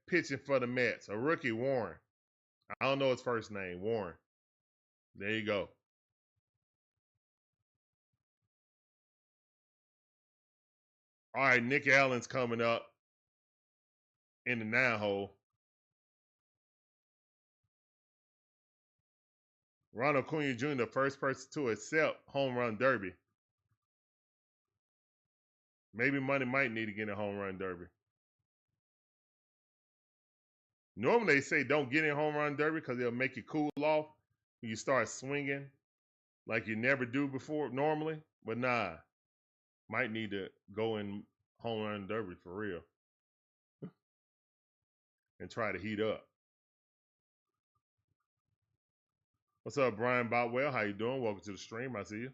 pitching for the Mets. A rookie, Warren. I don't know his first name. Warren. There you go. All right, Nick Allen's coming up in the 9-hole. Ronald Acuna Jr., the first person to accept home run derby. Maybe Money might need to get a home run derby. Normally they say don't get in home run derby because it'll make you cool off when you start swinging like you never do before normally. But nah, might need to go in home run derby for real and try to heat up. What's up, Brian Botwell? How you doing? Welcome to the stream. I see you.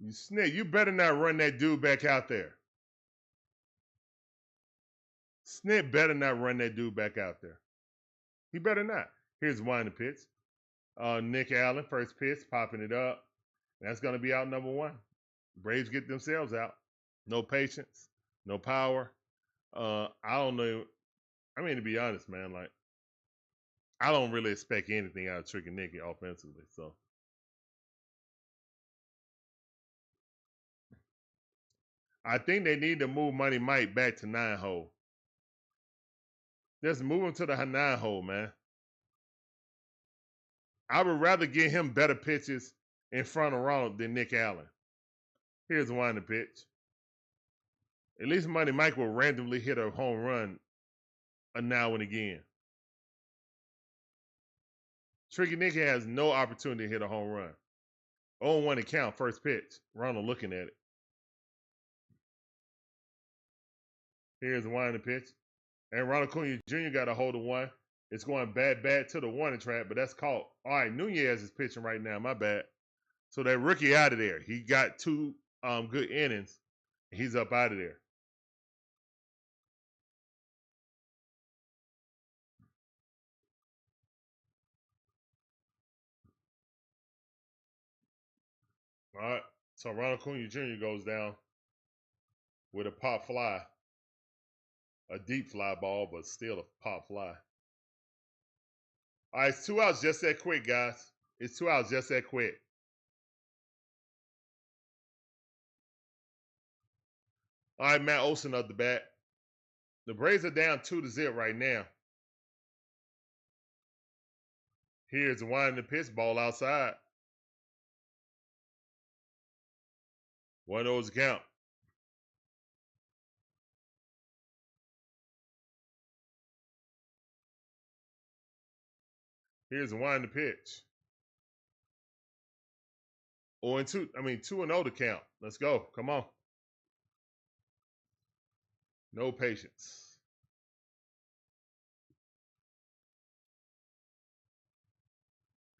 You Snit, you better not run that dude back out there. Snit better not run that dude back out there. He better not. Here's one the pitch. Nick Allen, first pitch, popping it up. That's going to be out number 1. Braves get themselves out. No patience, no power. I don't know. I mean, to be honest, man, like, I don't really expect anything out of Tricky Nicky offensively. So, I think they need to move Money Mike back to 9-hole. Just move him to the 9-hole, man. I would rather get him better pitches in front of Ronald than Nick Allen. Here's one the pitch. At least Money Mike will randomly hit a home run now and again. Tricky Nicky has no opportunity to hit a home run. 0-1 to count, first pitch. Ronald looking at it. Here's one the pitch. And Ronald Acuna Jr. got a hold of 1. It's going bad to the 1 track, but that's caught. All right, Nunez is pitching right now. My bad. So that rookie out of there. He got 2 good innings. He's up out of there. All right. So Ronald Acuna Jr. goes down with a pop fly. A deep fly ball, but still a pop fly. All right, it's 2 outs just that quick, guys. It's 2 outs just that quick. All right, Matt Olson up the bat. The Braves are down 2-0 right now. Here's the wind the pitch, ball outside. 1-0 count. Here's the wind the pitch. 2-0 to count. Let's go. Come on. No patience.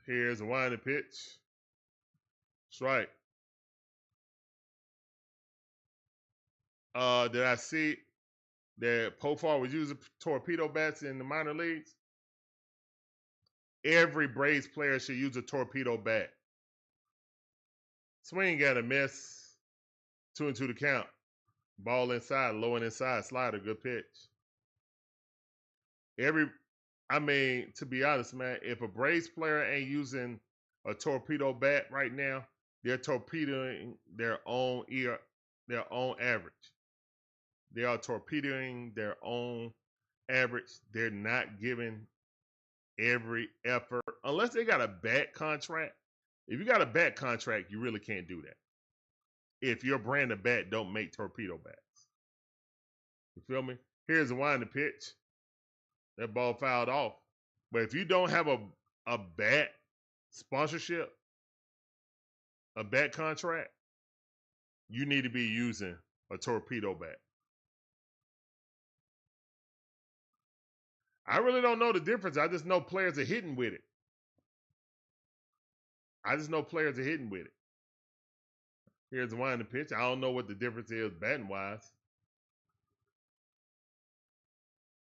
Here's the wind the pitch. Strike. Did I see that Pofar was using torpedo bats in the minor leagues? Every Braves player should use a torpedo bat. Swing got a miss. 2-2 to count. Ball inside, low and inside, slider, good pitch. To be honest, man, if a Braves player ain't using a torpedo bat right now, they're torpedoing their own average. They are torpedoing their own average. They're not giving every effort unless they got a bat contract. If you got a bat contract, you really can't do that. If your brand of bat don't make torpedo bats. You feel me? Here's the wind the pitch. That ball fouled off. But if you don't have a bat sponsorship, a bat contract, you need to be using a torpedo bat. I really don't know the difference. I just know players are hitting with it. Here's the wind the pitch. I don't know what the difference is batting wise.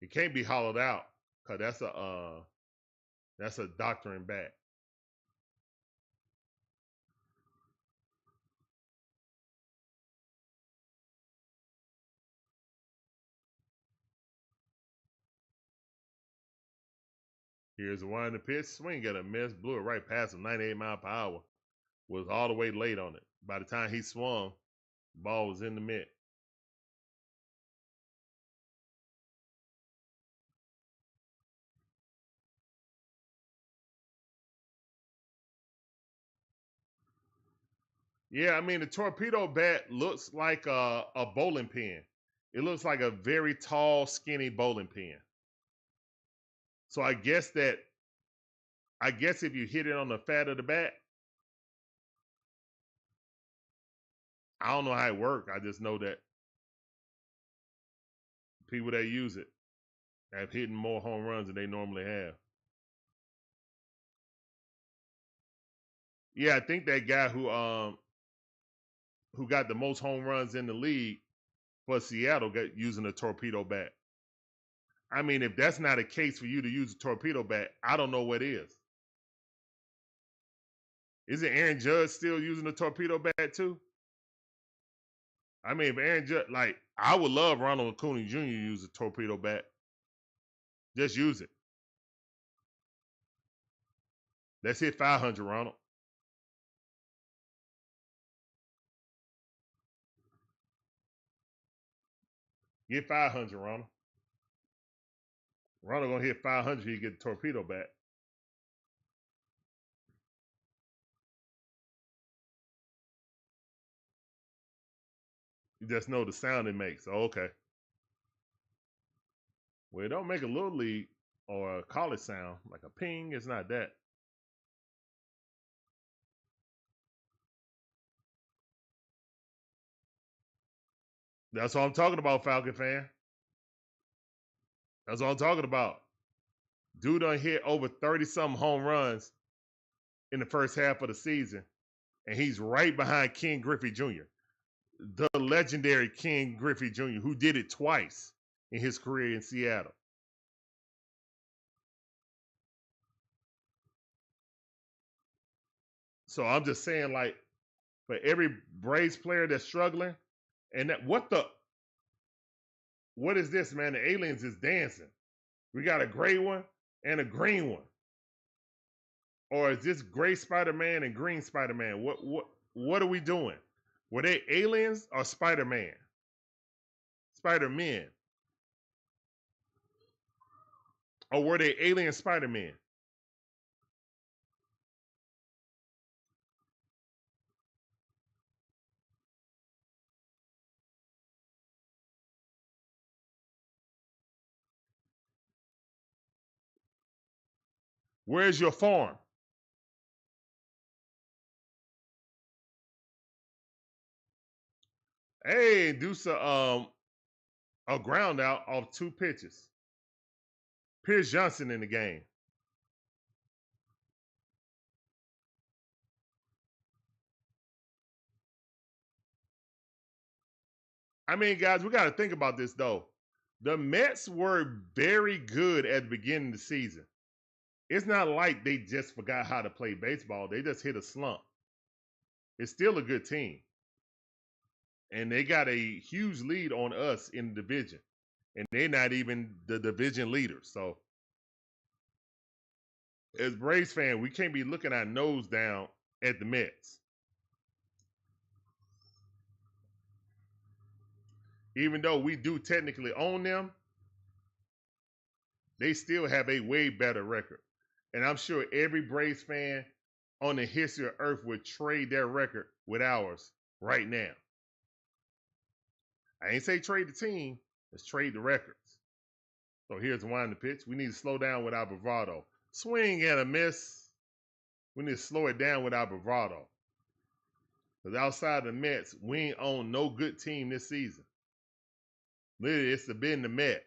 It can't be hollowed out because that's a doctoring bat. Here's the wind the pitch. Swing got a miss. Blew it right past him. 98 miles per hour. Was all the way late on it. By the time he swung, the ball was in the mitt. Yeah, the torpedo bat looks like a bowling pin. It looks like a very tall, skinny bowling pin. So I guess if you hit it on the fat of the bat, I don't know how it works. I just know that people that use it have hit more home runs than they normally have. Yeah, I think that guy who got the most home runs in the league for Seattle got using a torpedo bat. If that's not a case for you to use a torpedo bat, I don't know what is. Isn't Aaron Judge still using a torpedo bat too? If Aaron Judge, I would love Ronald Acuna Jr. to use a torpedo bat. Just use it. Let's hit 500, Ronald. Get 500, Ronald. Ronald gonna hit 500. He get the torpedo bat. You just know the sound it makes. Oh, okay. Well, it don't make a little league or a college sound like a ping. It's not that. That's what I'm talking about, Falcon fan. That's what I'm talking about. Dude done hit over 30-something home runs in the first half of the season, and he's right behind Ken Griffey Jr., the legendary Ken Griffey Jr., who did it twice in his career in Seattle. So I'm just saying, for every Braves player that's struggling, and what is this, man? The aliens is dancing. We got a gray one and a green one. Or is this gray Spider-Man and green Spider-Man? What are we doing? Were they aliens or Spider-Man? Spider-Men? Or were they alien Spider-Man? Where's your farm? Hey, a ground out off 2 pitches. Pierce Johnson in the game. I mean, guys, we got to think about this though. The Mets were very good at the beginning of the season. It's not like they just forgot how to play baseball. They just hit a slump. It's still a good team. And they got a huge lead on us in the division. And they're not even the division leaders. So, as Braves fans, we can't be looking our nose down at the Mets. Even though we do technically own them, they still have a way better record. And I'm sure every Braves fan on the history of Earth would trade their record with ours right now. I ain't say trade the team, let's trade the records. So here's the wind the pitch. We need to slow down with our bravado. Swing and a miss. We need to slow it down with our bravado. Because outside the Mets, we ain't own no good team this season. Literally, it's been the Mets.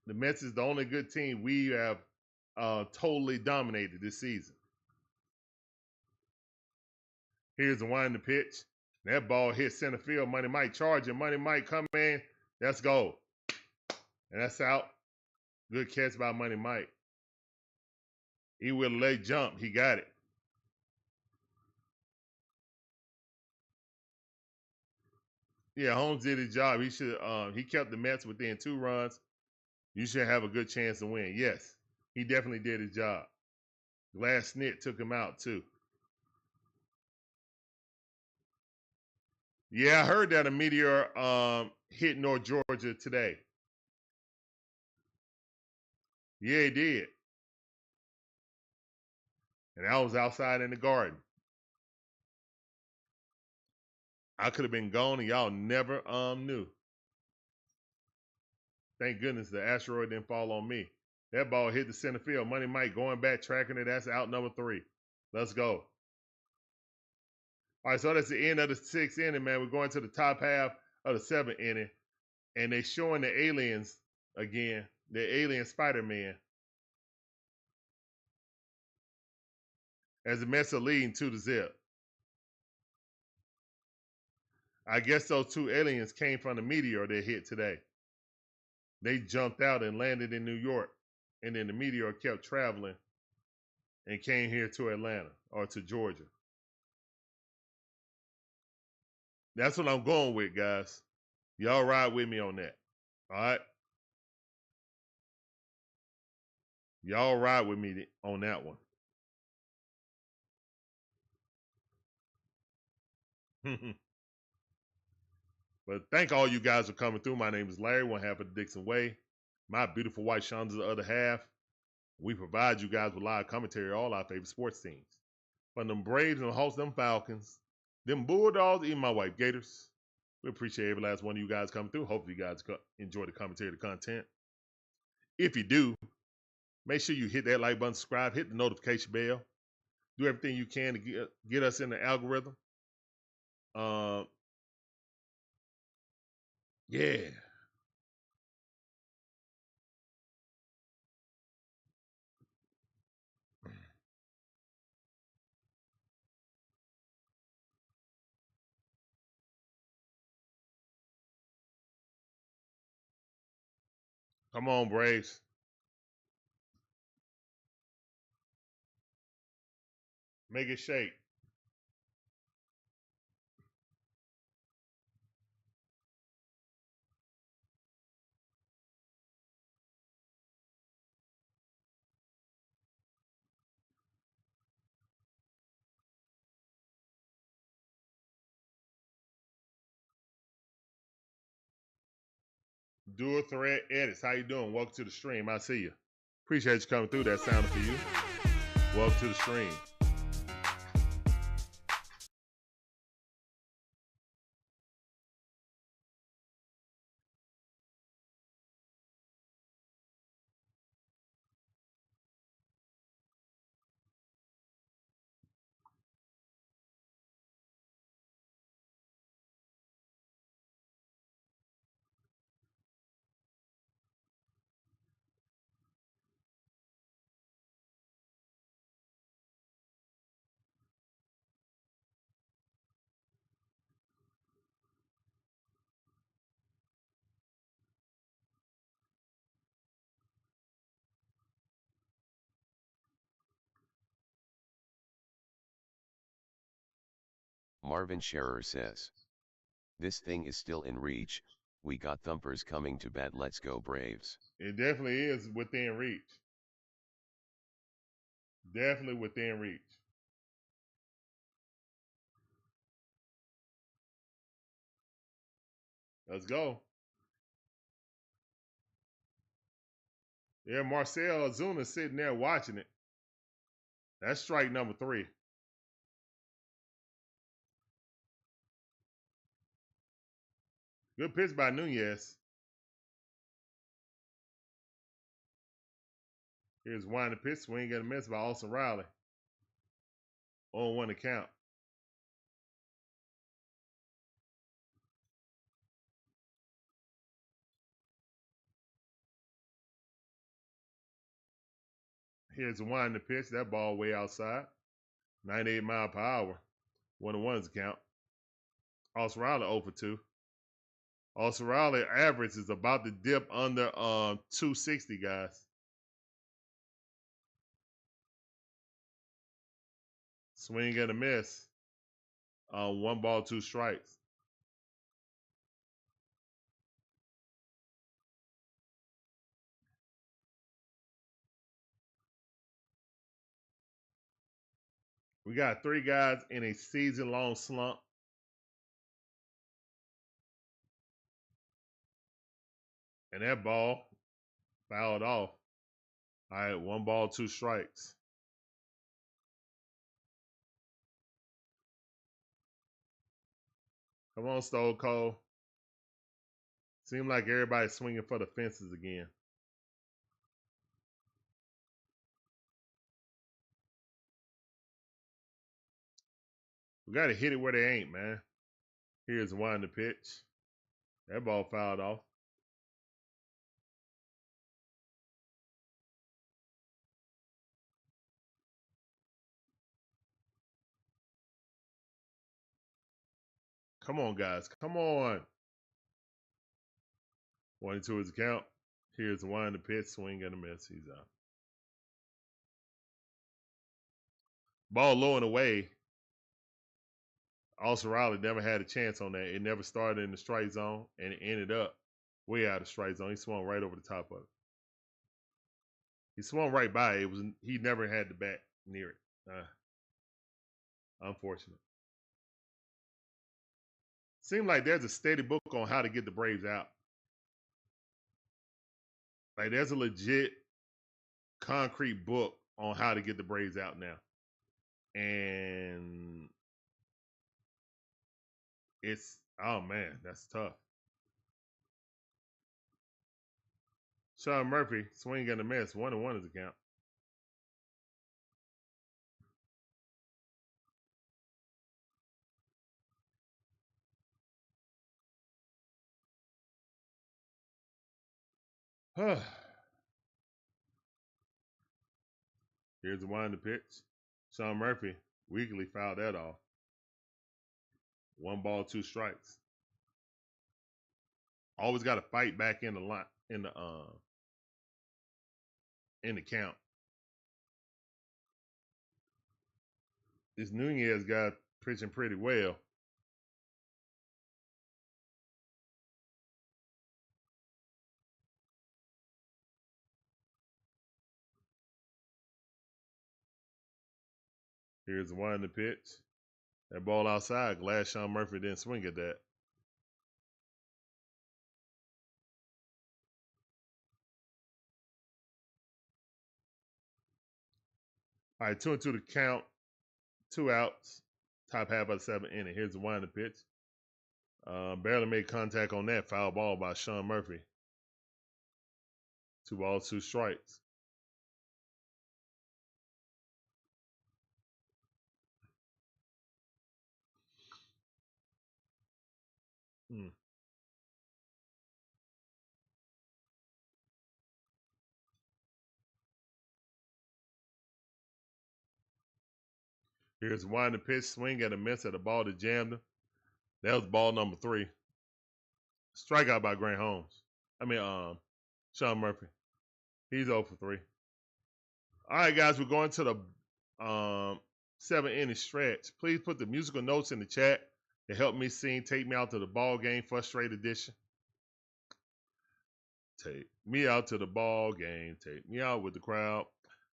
The Mets is the only good team we have totally dominated this season. Here's the wind the pitch. That ball hit center field. Money Mike charging. Money Mike come in. Let's go. And that's out. Good catch by Money Mike. He will let jump. He got it. Yeah, Holmes did his job. He kept the Mets within 2 runs. You should have a good chance to win. Yes, he definitely did his job. Glass Snit took him out too. Yeah, I heard that a meteor hit North Georgia today. Yeah, he did. And I was outside in the garden. I could have been gone and y'all never knew. Thank goodness the asteroid didn't fall on me. That ball hit the center field. Money Mike going back, tracking it. That's out number 3. Let's go. All right, so that's the end of the 6th inning, man. We're going to the top half of the 7th inning. And they're showing the aliens again, the alien Spider-Man, as the Mets are leading 2-0. I guess those 2 aliens came from the meteor that hit today. They jumped out and landed in New York. And then the meteor kept traveling and came here to Atlanta or to Georgia. That's what I'm going with, guys. Y'all ride with me on that. All right? Y'all ride with me on that one. But thank all you guys for coming through. My name is Larry, one half of the Dixon Way. My beautiful wife, Shonda's the other half. We provide you guys with live commentary on all our favorite sports teams. From them Braves and Hawks, them Falcons, them Bulldogs, even my wife, Gators. We appreciate every last one of you guys coming through. Hopefully you guys enjoy the commentary, the content. If you do, make sure you hit that like button, subscribe, hit the notification bell. Do everything you can to get us in the algorithm. Yeah. Come on, Braves. Make it shake. Dual Threat Edits. How you doing? Welcome to the stream. I see you. Appreciate you coming through. That sounded for you. Welcome to the stream. Marvin Scherer says, "This thing is still in reach, we got thumpers coming to bat, let's go Braves." It definitely is within reach. Definitely within reach. Let's go. Yeah, Marcell Ozuna sitting there watching it. That's strike number 3. Good pitch by Nunez. Here's one to pitch. Swing and a miss by Olson Riley. 0-1 to count. Here's one to pitch. That ball way outside. 98 mile per hour. 1-1 is the count. Olson Riley 0 for 2. Olson Riley average is about to dip under 260, guys. Swing and a miss. 1 ball, 2 strikes. We got 3 guys in a season-long slump. And that ball fouled off. All right, 1 ball, 2 strikes. Come on, Stone Cold. Seems like everybody's swinging for the fences again. We got to hit it where they ain't, man. Here's one to pitch. That ball fouled off. Come on, guys. Come on. 1-2 is the count. Here's one to pitch. Swing and a miss. He's out. Ball low and away. Olson Riley never had a chance on that. It never started in the strike zone, and it ended up way out of strike zone. He swung right over the top of it. He swung right by it. He never had the bat near it. Unfortunate. Seemed like there's a steady book on how to get the Braves out. Like there's a legit concrete book on how to get the Braves out now. And it's, oh man, that's tough. Sean Murphy, swing and a miss. 1-1 is the count. Here's the one to pitch. Sean Murphy weakly fouled that off. 1 ball, 2 strikes. Always got to fight back in the line in the count. This Nunez guy pitching pretty well. Here's the one to pitch. That ball outside. Glad Sean Murphy didn't swing at that. All right, 2-2 to count. 2 outs. Top half of the 7th inning. Here's the wind pitch. Barely made contact on that foul ball by Sean Murphy. 2 balls, 2 strikes. Here's wind the pitch, swing at a miss at a ball that jammed him. That was ball number 3. Strikeout by Grant Holmes. Sean Murphy. He's 0 for 3. All right, guys, we're going to the 7-inning stretch. Please put the musical notes in the chat to help me sing "Take Me Out to the Ball Game" Frustrated Edition. Take me out to the ball game. Take me out with the crowd.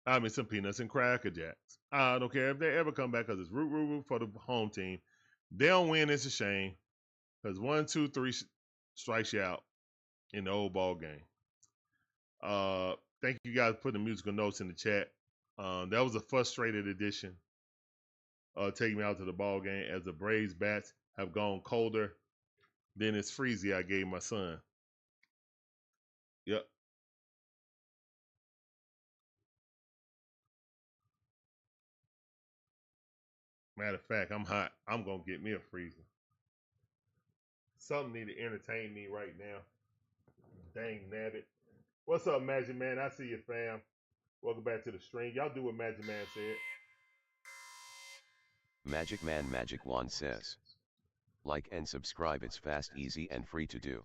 I mean, some peanuts and Cracker Jacks. I don't care if they ever come back because it's root for the home team. They don't win, it's a shame. Because 1, 2, 3 strikes you out in the old ball game. Thank you guys for putting the musical notes in the chat. That was a frustrated edition. Taking me out to the ball game as the Braves bats have gone colder than it's freezy I gave my son. Yep. Matter of fact, I'm hot. I'm going to get me a freezer. Something need to entertain me right now. Dang nabbit. What's up, Magic Man? I see you, fam. Welcome back to the stream. Y'all do what Magic Man said. Magic Man Magic Wand says, like and subscribe, it's fast, easy and free to do.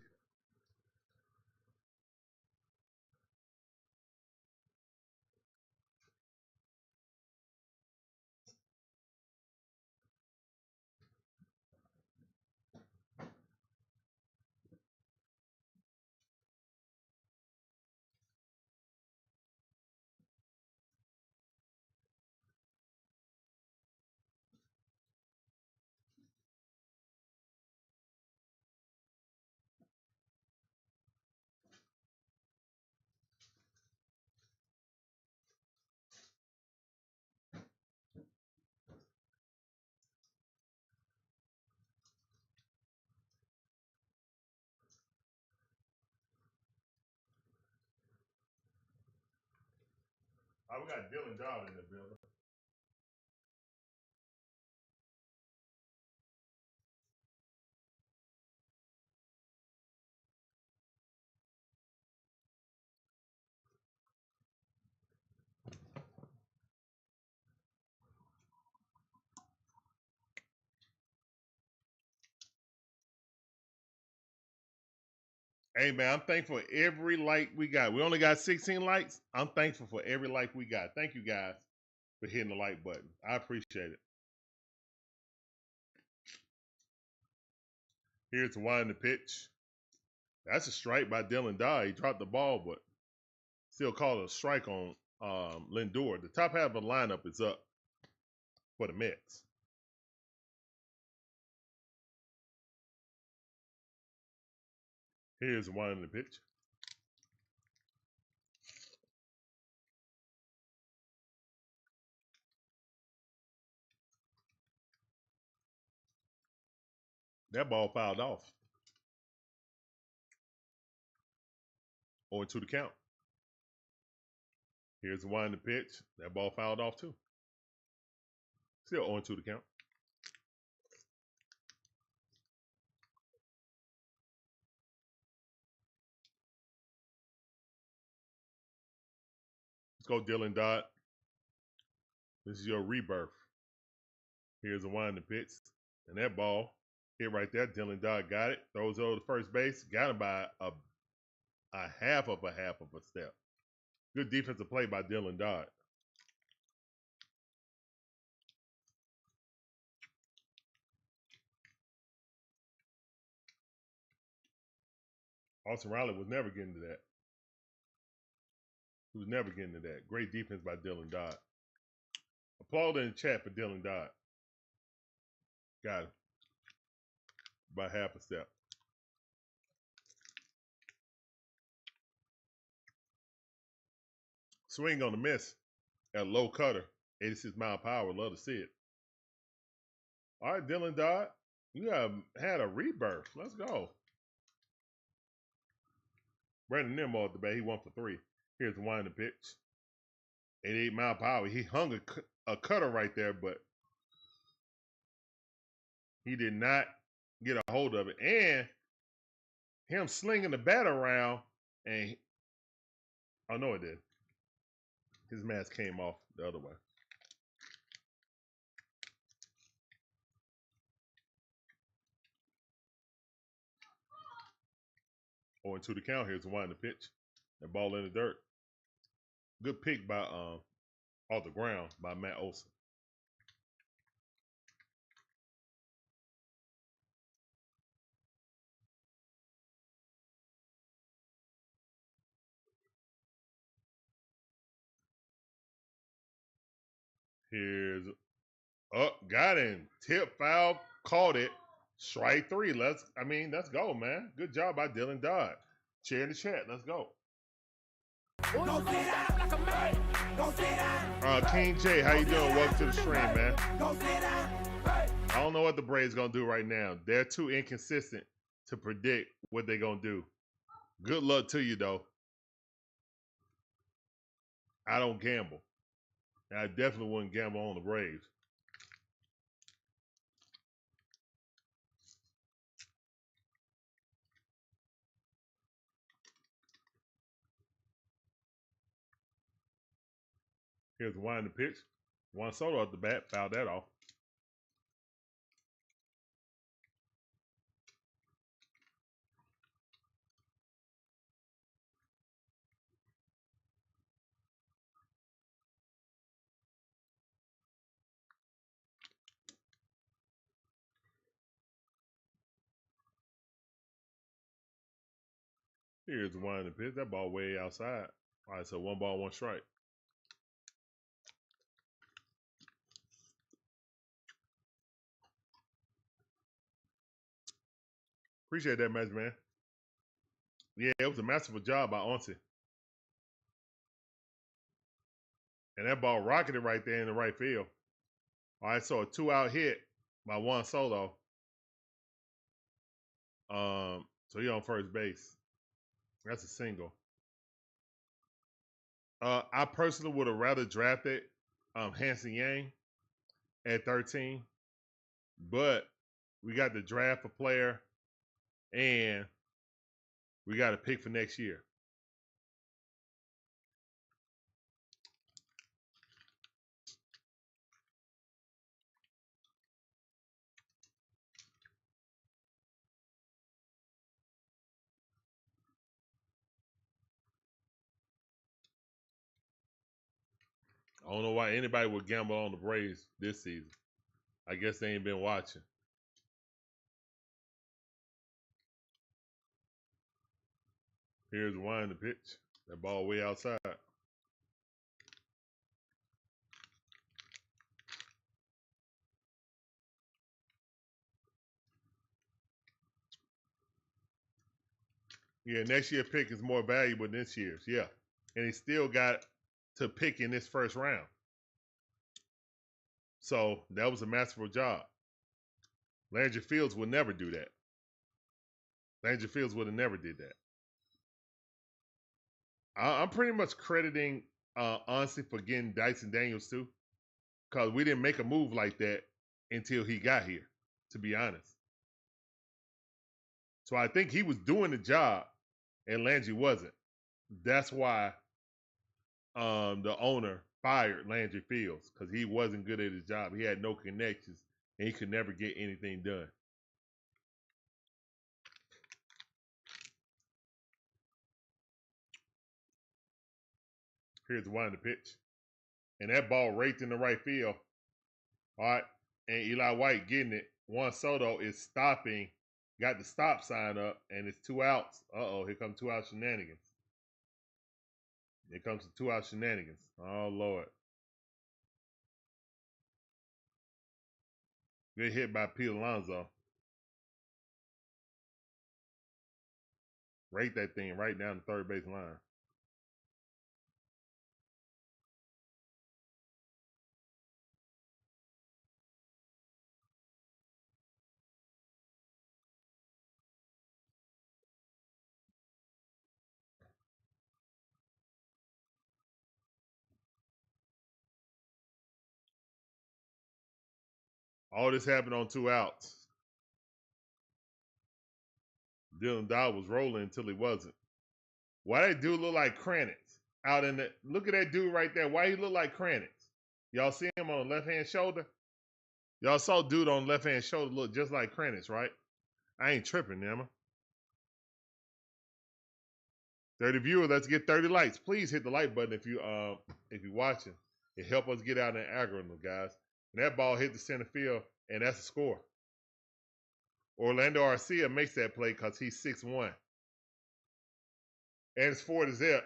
Oh, we got Dylan Dodd in the building. Hey, man, I'm thankful for every like we got. We only got 16 likes. I'm thankful for every like we got. Thank you, guys, for hitting the like button. I appreciate it. Here's the wind the pitch. That's a strike by Dylan Dodd. He dropped the ball, but still called a strike on Lindor. The top half of the lineup is up for the Mets. Here's the wind the pitch. That ball fouled off. 0-2 to count. Here's the wind the pitch. That ball fouled off too. Still 0-2 to count. Let's go, Dylan Dodd. This is your rebirth. Here's the wind the pitch. And that ball hit right there. Dylan Dodd got it. Throws over to first base. Got him by a half of a step. Good defensive play by Dylan Dodd. Austin Riley was never getting to that. He was never getting to that. Great defense by Dylan Dodd. Applaud in the chat for Dylan Dodd. Got him. By half a step. Swing on the miss at low cutter. 86 mile per hour. Love to see it. All right, Dylan Dodd, you have had a rebirth. Let's go. Brandon Nimmo at the bat. He 1 for 3. Here's the winding pitch. 88 mile per hour. He hung a cutter right there, but he did not get a hold of it. And him slinging the bat around, and oh no, it did. His mask came off the other way. Going to the count. Here's the winding pitch. That ball in the dirt. Good pick by off the ground by Matt Olson. Here's got him. Tip foul, caught it. Strike 3. Let's go, man. Good job by Dylan Dodd. Share in the chat. Let's go. King J, how you doing? Welcome to the stream, man. I don't know what the Braves gonna do right now. They're too inconsistent to predict what they're gonna do. Good luck to you, though. I don't gamble. I definitely wouldn't gamble on the Braves. Here's the winding pitch. Juan Soto at the bat, fouled that off. Here's the winding pitch. That ball way outside. All right, so 1 ball, 1 strike. Appreciate that match, man. Yeah, it was a masterful job by Olson. And that ball rocketed right there in the right field. All right, so a 2-out hit by Juan Soto. So he on first base. That's a single. I personally would have rather drafted Hanson Yang at 13, but we got to draft a player and we got to pick for next year. I don't know why anybody would gamble on the Braves this season. I guess they ain't been watching. Here's the wind, the pitch. That ball way outside. Yeah, next year pick is more valuable than this year's. Yeah. And he still got to pick in this first round. So that was a masterful job. Landry Fields would never do that. Landry Fields would have never did that. I'm pretty much crediting honestly for getting Dyson Daniels too, because we didn't make a move like that until he got here, to be honest. So I think he was doing the job and Landry wasn't. That's why the owner fired Landry Fields, because he wasn't good at his job. He had no connections and he could never get anything done. Here's the one in the pitch. And that ball raked in the right field. All right. And Eli White getting it. Juan Soto is stopping, got the stop sign up, and it's 2 outs. Uh-oh, here comes 2 out shenanigans. Here comes the 2 out shenanigans. Oh, Lord. Good hit by Pete Alonso. Rake that thing right down the third base line. All this happened on 2 outs. Dylan Dodd was rolling until he wasn't. Why that dude look like Kranitz out in the? Look at that dude right there. Why he look like Kranitz? Y'all see him on the left hand shoulder? Y'all saw dude on the left hand shoulder look just like Kranitz, right? I ain't tripping, Emma. 30 viewers, let's get 30 likes. Please hit the like button if you're watching. It help us get out in the algorithm, guys. And that ball hit the center field, and that's a score. Orlando Arcia makes that play because he's 6'1". And it's 4-0.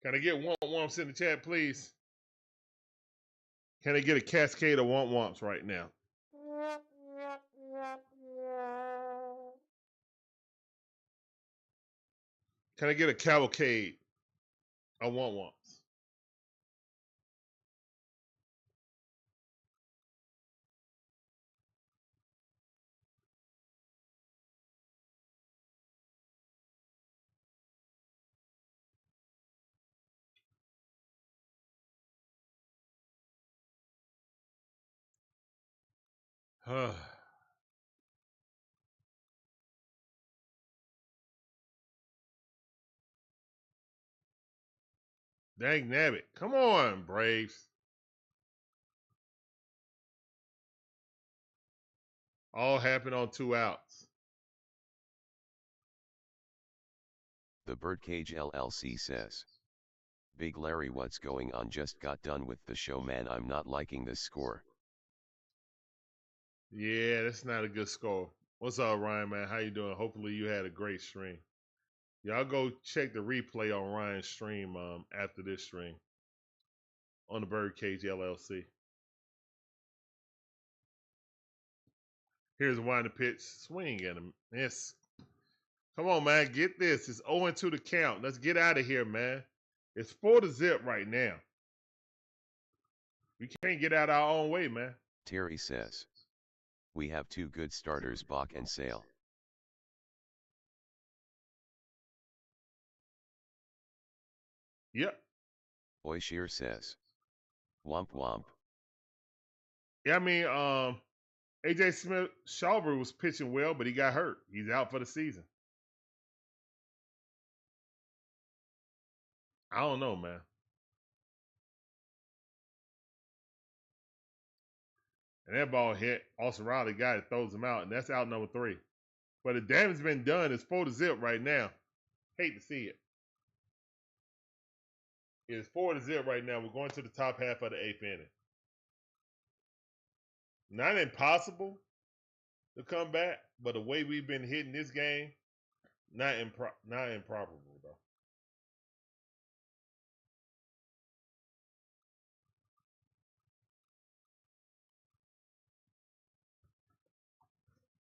Can I get womps in the chat, please? Can I get a cascade of womps right now? Can I get a cavalcade of womps? Dang nabbit. Come on, Braves. All happened on 2 outs. The Birdcage LLC says, Big Larry, what's going on? Just got done with the show, man. I'm not liking this score. Yeah, that's not a good score. What's up, Ryan, man? How you doing? Hopefully you had a great stream. Y'all go check the replay on Ryan's stream after this stream on the Birdcage LLC. Here's one the pitch. Swing at him. Yes. Come on, man. Get this. It's 0-2 the count. Let's get out of here, man. It's 4-0 right now. We can't get out our own way, man. Terry says, we have 2 good starters, Bach and Sale. Yep. Oishir says, womp womp. Yeah, I mean, AJ Smith Shawver was pitching well, but he got hurt. He's out for the season. I don't know, man. And that ball hit Austin Riley, guy that throws him out, and that's out number 3. But the damage been done. It's 4-0 right now. Hate to see it. It's 4-0 right now. We're going to the top half of the 8th inning. Not impossible to come back, but the way we've been hitting this game, not improbable, though.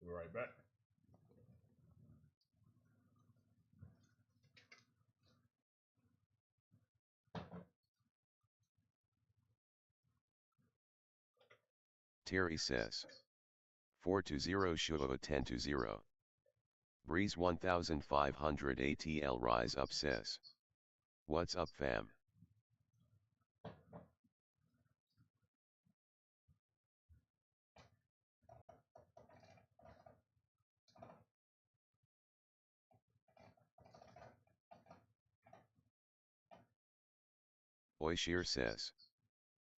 We're right back. Terry says, 4-0 Shuo 10-0. Breeze 1500 ATL Rise Up says, what's up, fam? Oishir says,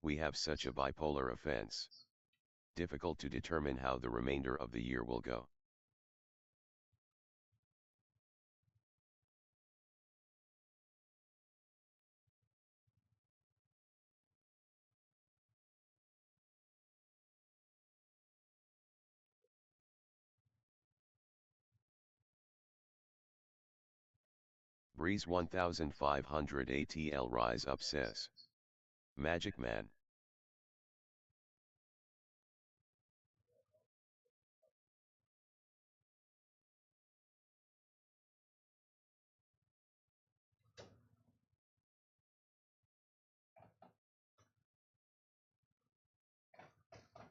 we have such a bipolar offense. Difficult to determine how the remainder of the year will go. Breeze 1500 ATL Rise Up says, Magic Man.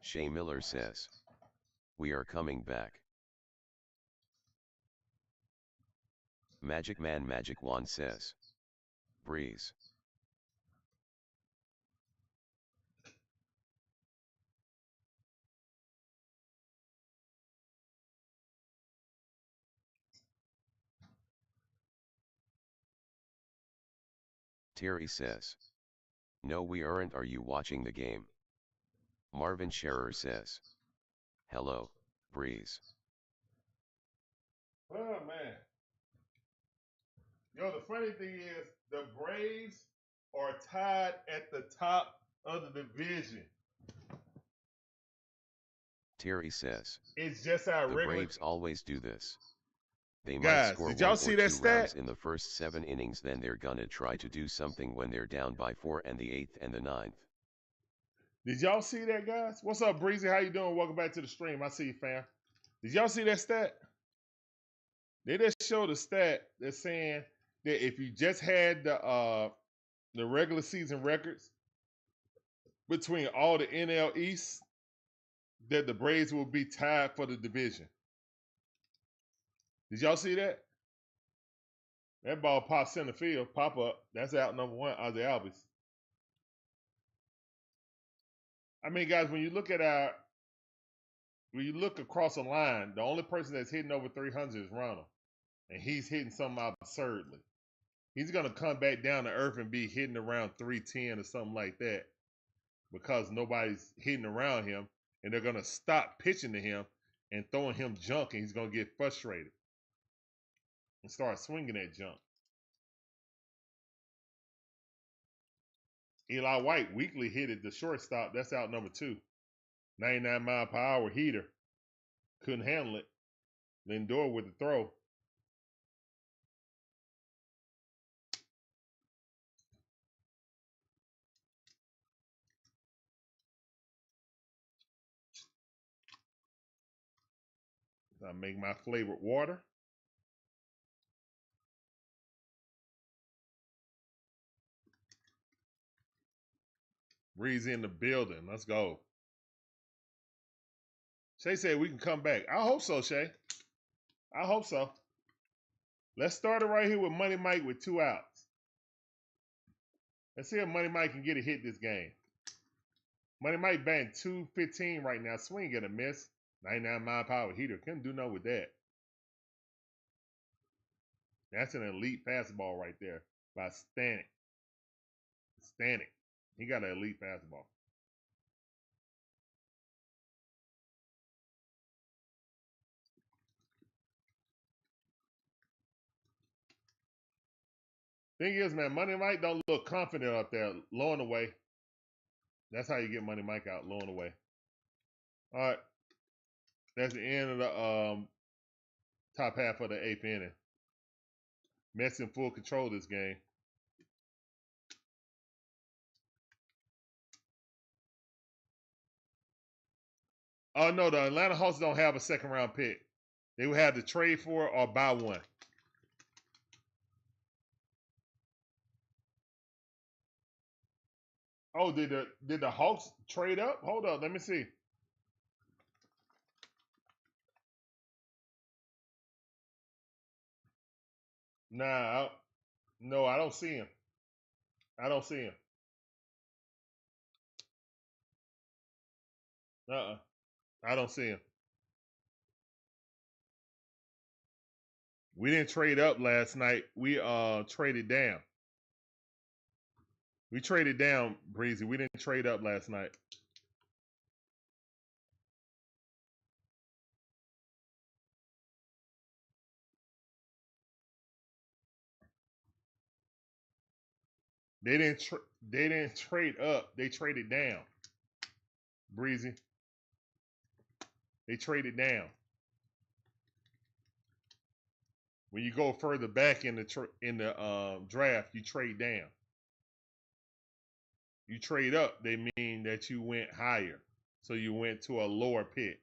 Shay Miller says, we are coming back. Magic Man Magic Wand says, Breeze. Terry says. No, we aren't. Are you watching the game? Marvin Scherer says. Hello, Breeze. Oh, man. Yo, the funny thing is, the Braves are tied at the top of the division. Terry says. It's just our The regular. Braves always do this. They might Guys, score did y'all 1 see or that 2 stat? runs in the first 7 innings, then they're gonna try to do something when they're down by 4 and the 8th and the 9th. Did y'all see that, guys? What's up, Breezy? How you doing? Welcome back to the stream. I see you, fam. Did y'all see that stat? They just showed a stat that's saying that if you just had the regular season records between all the NL East, that the Braves will be tied for the division. Did y'all see that? That ball popped center field, pop up. That's out number 1, Ozzie Albies. I mean, guys, when you look across the line, the only person that's hitting over 300 is Ronald, and he's hitting something absurdly. He's gonna come back down to earth and be hitting around 310 or something like that, because nobody's hitting around him, and they're gonna stop pitching to him and throwing him junk, and he's gonna get frustrated and start swinging that junk. Eli White weakly hit it the shortstop. That's out number 2. 99-mile-per-hour heater. Couldn't handle it. Lindor with the throw. I make my flavored water. Breeze in the building. Let's go. Shay said we can come back. I hope so, Shay. I hope so. Let's start it right here with Money Mike with 2 outs. Let's see if Money Mike can get a hit this game. Money Mike batting .215 right now. Swing and a miss. 99-mile-per-hour heater. Couldn't do nothing with that. That's an elite fastball right there by Stanek. Stanek. He got an elite fastball. Thing is, man, Money Mike don't look confident up there, low and away. That's how you get Money Mike out, low and away. All right. That's the end of the top half of the 8th inning. Mets in full control of this game. Oh, no, the Atlanta Hawks don't have a second-round pick. They would have to trade for it or buy one. Oh, did the Hawks trade up? Hold up, let me see. Nah, no, I don't see him. I don't see him. I don't see him. We didn't trade up last night. We traded down. We traded down, Breezy. We didn't trade up last night. They didn't trade up. They traded down. Breezy. They traded down. When you go further back in the draft, you trade down. You trade up, they mean that you went higher. So you went to a lower pick.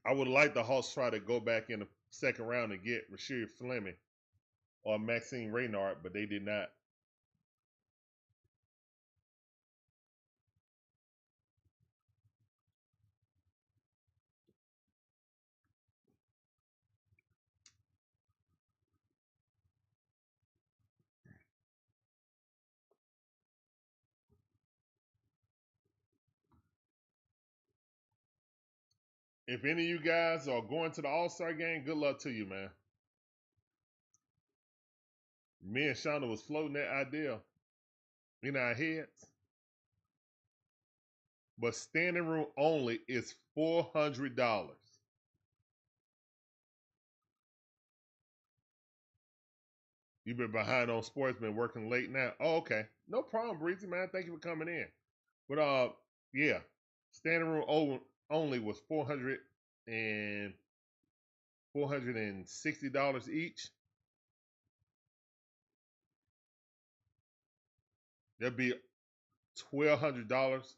I would like the Hawks try to go back in the second round and get Rashid Fleming or Maxine Reynard, but they did not. If any of you guys are going to the All-Star game, good luck to you, man. Me and Shauna was floating that idea in our heads. But standing room only is $400. You've been behind on sports, been working late now. Oh, okay. No problem, Breezy, man. Thank you for coming in. But yeah. Standing room only was $460 each. That'd be $1,200.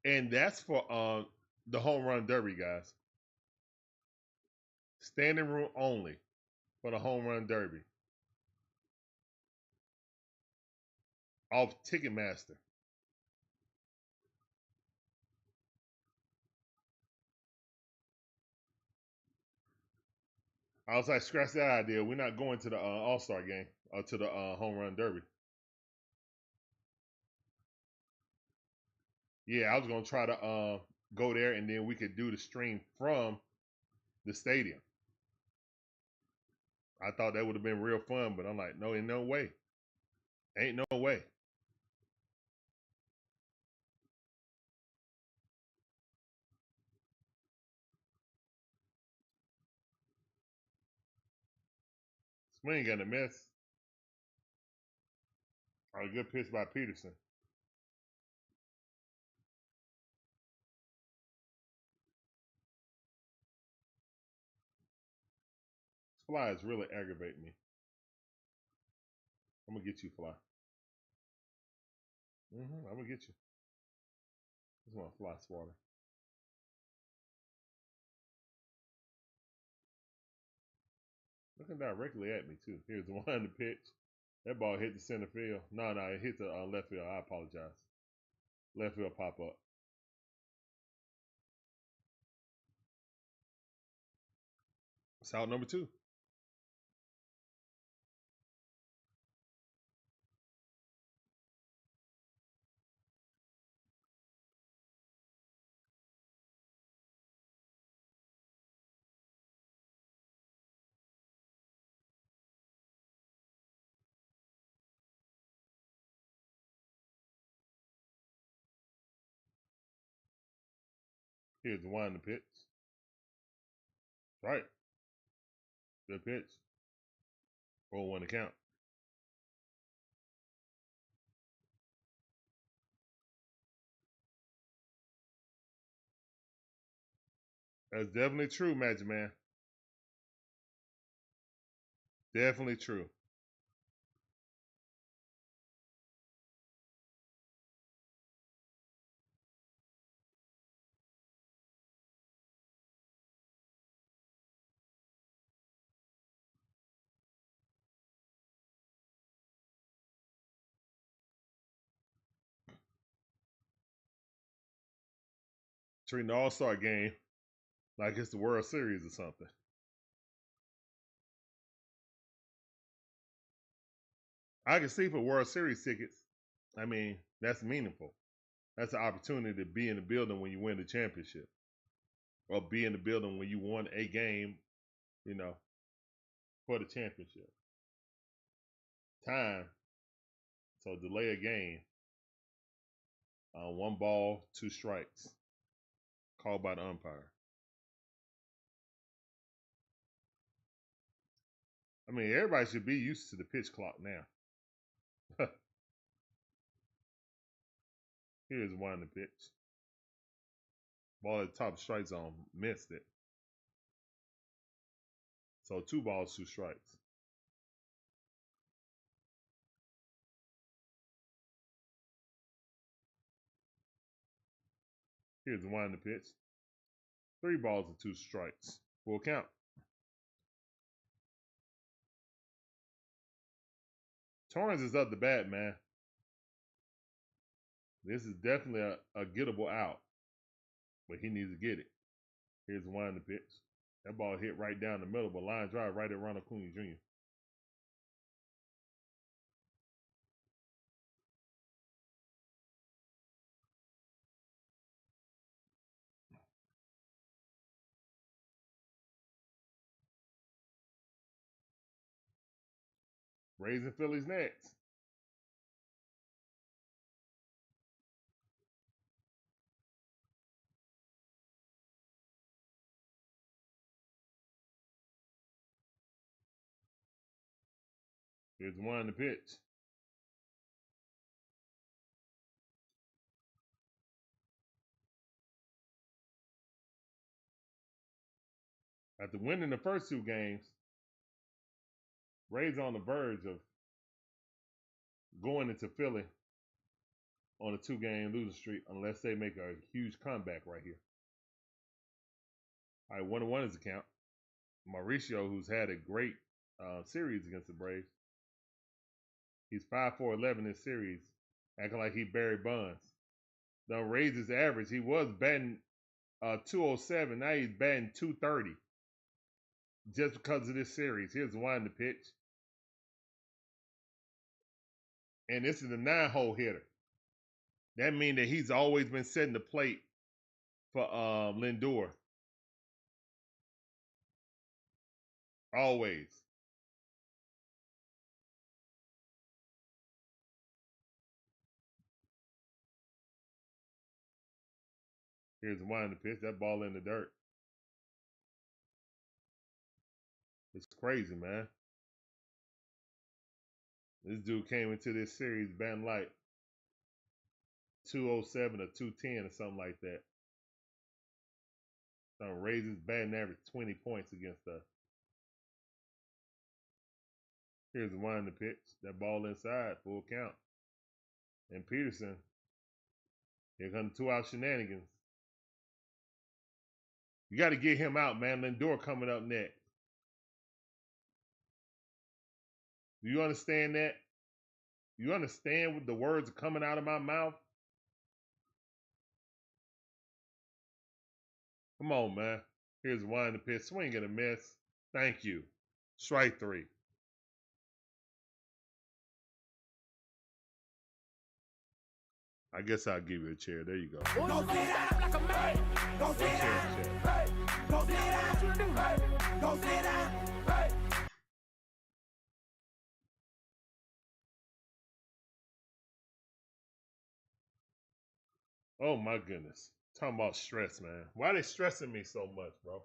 And that's for the home run derby, guys. Standing room only for the home run derby. Off Ticketmaster. I was like, scratch that idea. We're not going to the All-Star game or to the home run derby. Yeah, I was gonna try to go there and then we could do the stream from the stadium. I thought that would have been real fun, but I'm like, no, in no way. Ain't no way. Swing got a miss. A good pitch by Peterson. This fly is really aggravating me. I'm gonna get you, fly. I'm gonna get you. This one fly swatter. Looking directly at me too. Here's the one on the pitch. That ball hit the center field. No, it hit the left field. I apologize. Left field pop up. It's out number 2. Here's the one on the pitch. Right. Good pitch. 0-1 to count. That's definitely true, Magic Man. Definitely true. Treating the All-Star game like it's the World Series or something. I can see for World Series tickets, I mean, that's meaningful. That's an opportunity to be in the building when you win the championship. Or be in the building when you won a game, for the championship. Time. So delay a game. 1 ball, 2 strikes. Called by the umpire. I mean, everybody should be used to the pitch clock now. Here's one in the pitch. Ball at the top of the strike zone. Missed it. So 2 balls, 2 strikes. Here's the one in the pitch. 3 balls and 2 strikes. Full count. Torrance is up the bat, man. This is definitely a gettable out. But he needs to get it. Here's the one in the pitch. That ball hit right down the middle, but line drive right at Ronald Acuna Jr. Braves and Phillies next. Here's one to pitch. After winning the first two games, Braves on the verge of going into Philly on a 2-game losing streak unless they make a huge comeback right here. All right, 1-1 is the count. Mauricio, who's had a great series against the Braves, he's 5-for-11 this series, acting like he Barry Bonds. Done raised his average. He was batting 207. Now he's batting 230 just because of this series. Here's one to pitch. And this is a 9-hole hitter. That means that he's always been setting the plate for Lindor. Always. Here's one to pitch. That ball in the dirt. It's crazy, man. This dude came into this series batting like 207 or 210 or something like that. Raise his batting average 20 points against us. Here's one to pitch. That ball inside, full count. And Peterson, here come 2-out shenanigans. You got to get him out, man. Lindor coming up next. Do you understand that? You understand what the words are coming out of my mouth? Come on, man. Here's one to pitch. Swing and a miss. Thank you. Strike 3. I guess I'll give you a chair. There you go. Go sit down like a man. Go sit down. Go sit down. Go sit down. Oh my goodness. Talking about stress, man. Why are they stressing me so much, bro?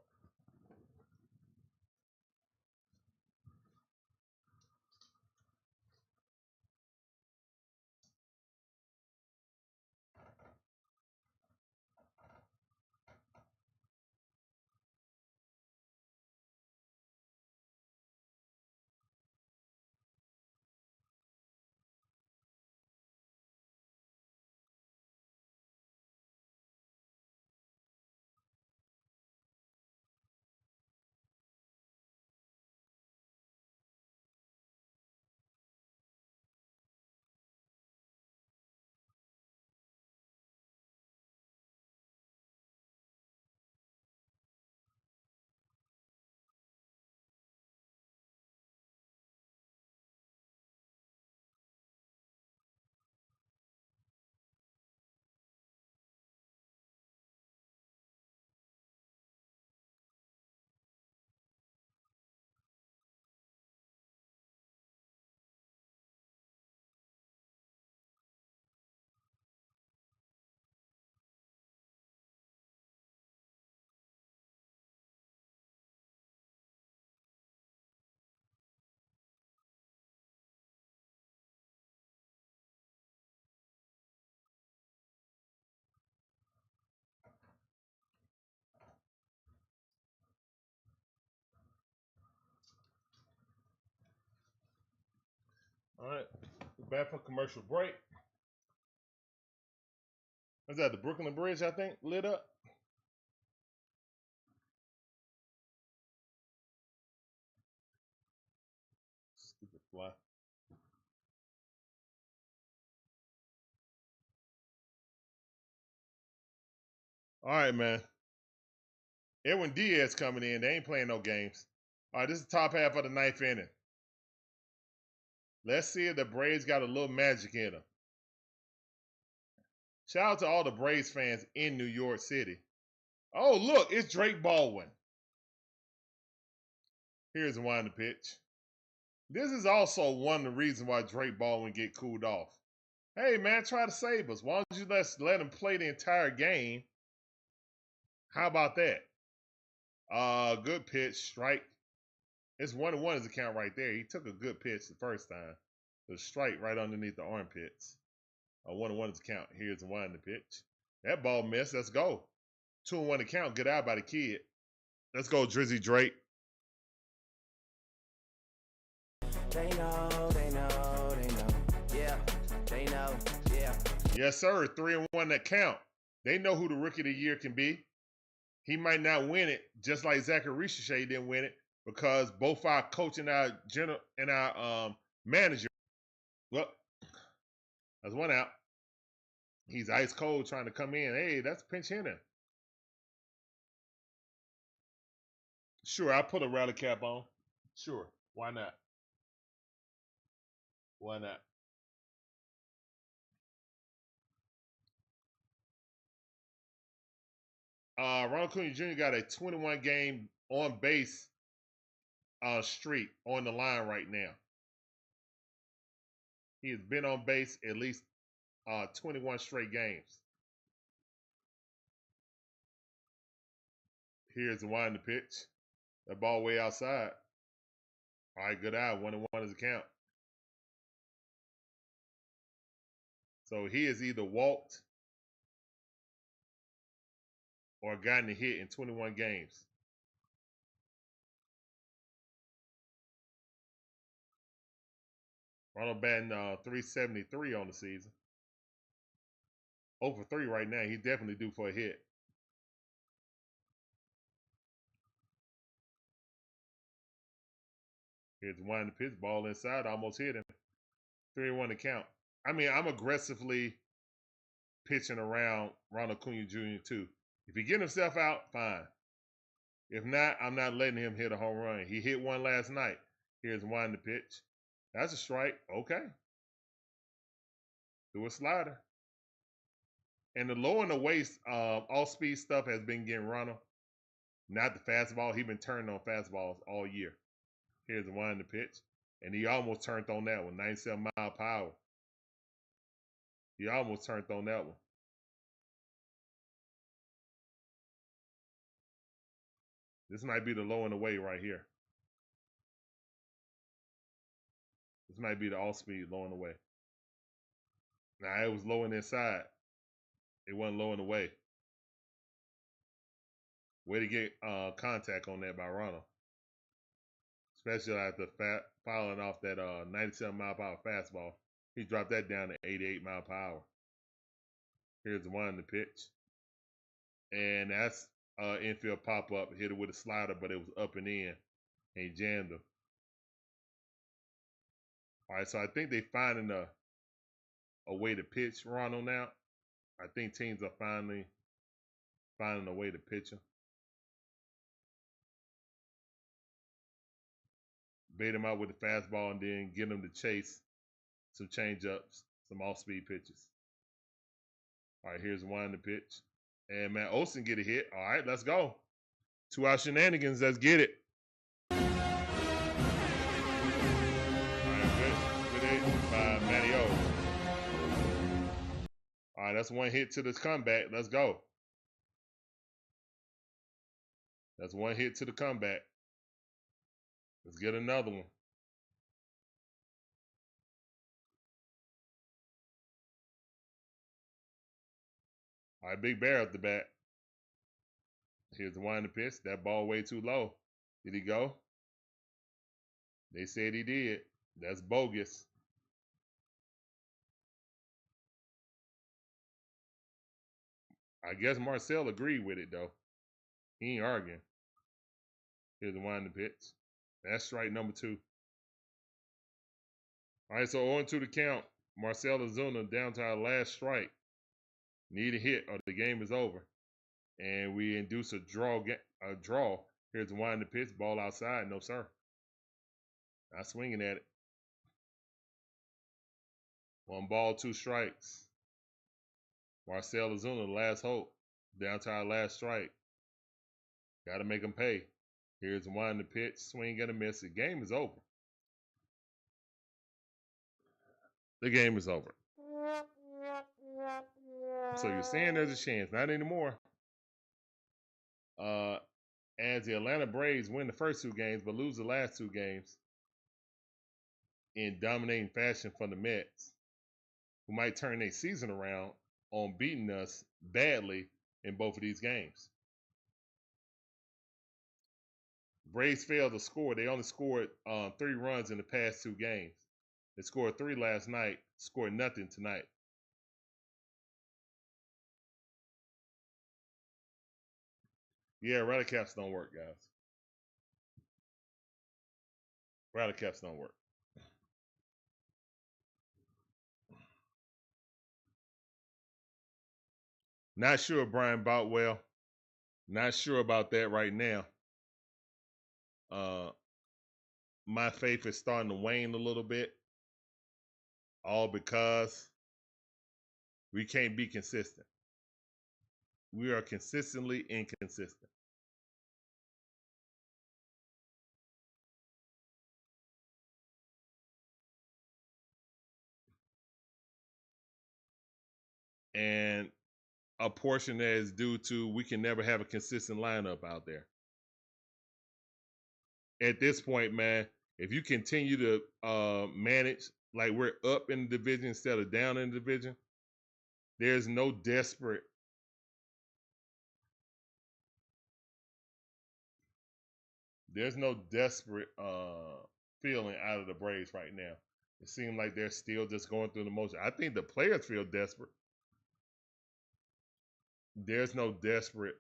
All right. We're back from commercial break. Is that the Brooklyn Bridge, I think, lit up? Stupid fly. All right, man. Edwin Diaz coming in. They ain't playing no games. All right, this is the top half of the 9th inning. Let's see if the Braves got a little magic in them. Shout out to all the Braves fans in New York City. Oh, look, it's Drake Baldwin. Here's one to pitch. This is also one of the reasons why Drake Baldwin get cooled off. Hey man, try to save us. Why don't you let him play the entire game? How about that? Good pitch, strike. It's 1-1 his account right there. He took a good pitch the first time. The strike right underneath the armpits. 1-1 his account. Here's the one the pitch. That ball missed. Let's go. 2-1 account. Good out by the kid. Let's go, Drizzy Drake. They know, they know, they know. Yeah, they know, yeah. Yes, sir. 3-1 that count. They know who the rookie of the year can be. He might not win it, just like Zachary Richichet didn't win it, because both our coach and our general and our manager. Well, that's one out. He's ice cold trying to come in. Hey, that's pinch hitting. Sure, I'll put a rally cap on. Sure, why not? Why not? Ronald Acuna Jr. got a 21 game on base streak on the line right now. He has been on base at least 21 straight games. Here's the wind the pitch. That ball way outside. All right, good eye. 1-1 is the count. So he has either walked or gotten a hit in 21 games. Ronald batting 373 on the season. 0 for 3 right now. He's definitely due for a hit. Here's one the pitch, ball inside, almost hit him. 3-1 to count. I mean, I'm aggressively pitching around Ronald Acuna Jr. too. If he get himself out, fine. If not, I'm not letting him hit a home run. He hit one last night. Here's one the pitch. That's a strike. Okay. Do a slider. And the low and the waist, all speed stuff has been getting Ronald. Not the fastball. He's been turning on fastballs all year. Here's the one the pitch. And he almost turned on that one. 97 mile per hour. He almost turned on that one. This might be the low and away right here. This might be the all speed low and away. Now it was low and inside. It wasn't low and away. Way to get contact on that by Ronald. Especially after fouling off that 97 mile per hour fastball. He dropped that down to 88 mile per hour. Here's the one the pitch. And that's infield pop-up. Hit it with a slider, but it was up and in. And he jammed him. All right, so I think they're finding a way to pitch Ronald now. I think teams are finally finding a way to pitch him. Bait him out with the fastball and then get him to chase some change-ups, some off-speed pitches. All right, here's one the pitch. And man, Olson get a hit. All right, let's go. 2-out shenanigans. Let's get it. All right, good hit by Matty O. All right, that's one hit to this comeback. Let's go. That's one hit to the comeback. Let's get another one. All right, Big Bear at the bat. Here's the one to pitch. That ball way too low. Did he go? They said he did. That's bogus. I guess Marcell agreed with it, though. He ain't arguing. Here's the one to pitch. That's strike number 2. All right, so 0-2 to count. Marcell Ozuna down to our last strike. Need a hit or the game is over. And we induce a draw. Here's the one to pitch. Ball outside. No, sir. Not swinging at it. 1 ball, 2 strikes. Marcell Ozuna, last hope. Down to our last strike. Got to make him pay. Here's the one to pitch. Swing and a miss. The game is over. the game is over. So you're saying there's a chance. Not anymore. As the Atlanta Braves win the first 2 games but lose the last 2 games in dominating fashion from the Mets, who might turn their season around on beating us badly in both of these games. Braves failed to score. They only scored 3 runs in the past 2 games. They scored 3 last night, scored nothing tonight. Yeah, rally caps don't work, guys. Rally caps don't work. Not sure, Brian Boutwell. Not sure about that right now. My faith is starting to wane a little bit. All because we can't be consistent. We are consistently inconsistent. And a portion that is due to we can never have a consistent lineup out there. At this point, man, if you continue to manage like we're up in the division instead of down in the division, there's no desperate feeling out of the Braves right now. It seems like they're still just going through the motion. I think the players feel desperate. There's no desperate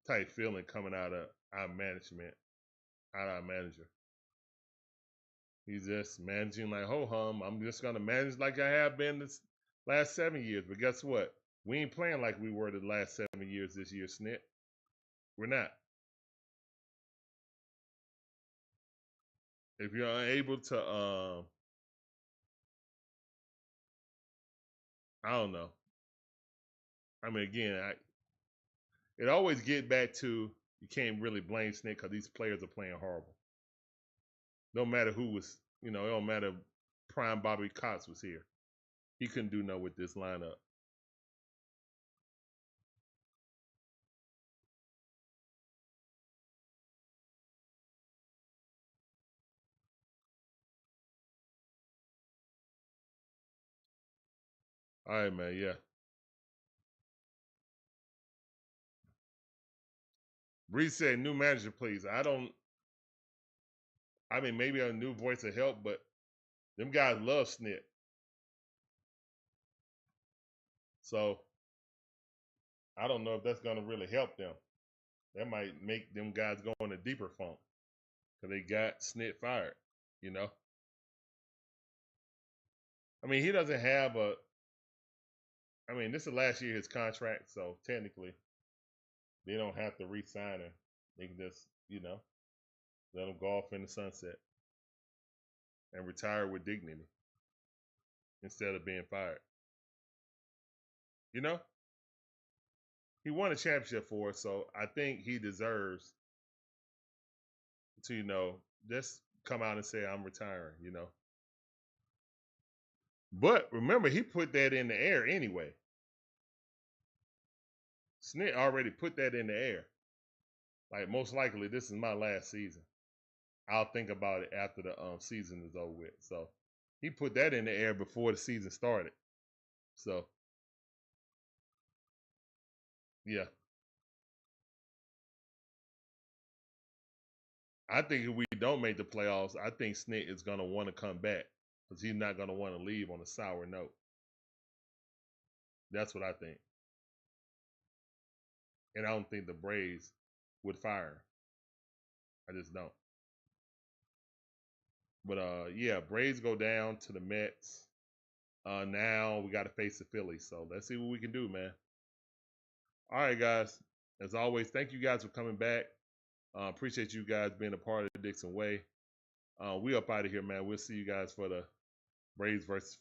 type feeling coming out of our management, out of our manager. He's just managing like ho hum. I'm just gonna manage like I have been this last 7 years. But guess what? We ain't playing like we were the last 7 years this year, Snit. We're not. If you're unable to I don't know. I mean, again, it always get back to you can't really blame Snit because these players are playing horrible. No matter who was, it don't matter. Prime Bobby Cox was here. He couldn't do no with this lineup. All right, man. Yeah. Reed said, new manager, please. Maybe a new voice will help, but them guys love Snit. So, I don't know if that's going to really help them. That might make them guys go in a deeper funk because they got Snit fired, he doesn't have this is last year his contract, so technically they don't have to re-sign him. They can just, let him go off in the sunset and retire with dignity instead of being fired. He won a championship for us, so I think he deserves to, just come out and say, I'm retiring, But remember, he put that in the air anyway. Snit already put that in the air. Like, most likely, this is my last season. I'll think about it after the season is over with. So, he put that in the air before the season started. So, yeah. I think if we don't make the playoffs, I think Snit is going to want to come back because he's not going to want to leave on a sour note. That's what I think. And I don't think the Braves would fire him. I just don't. But, yeah, Braves go down to the Mets. Now we got to face the Phillies. So let's see what we can do, man. All right, guys. As always, thank you guys for coming back. Appreciate you guys being a part of the Dixon Way. We up out of here, man. We'll see you guys for the Braves versus Phillies.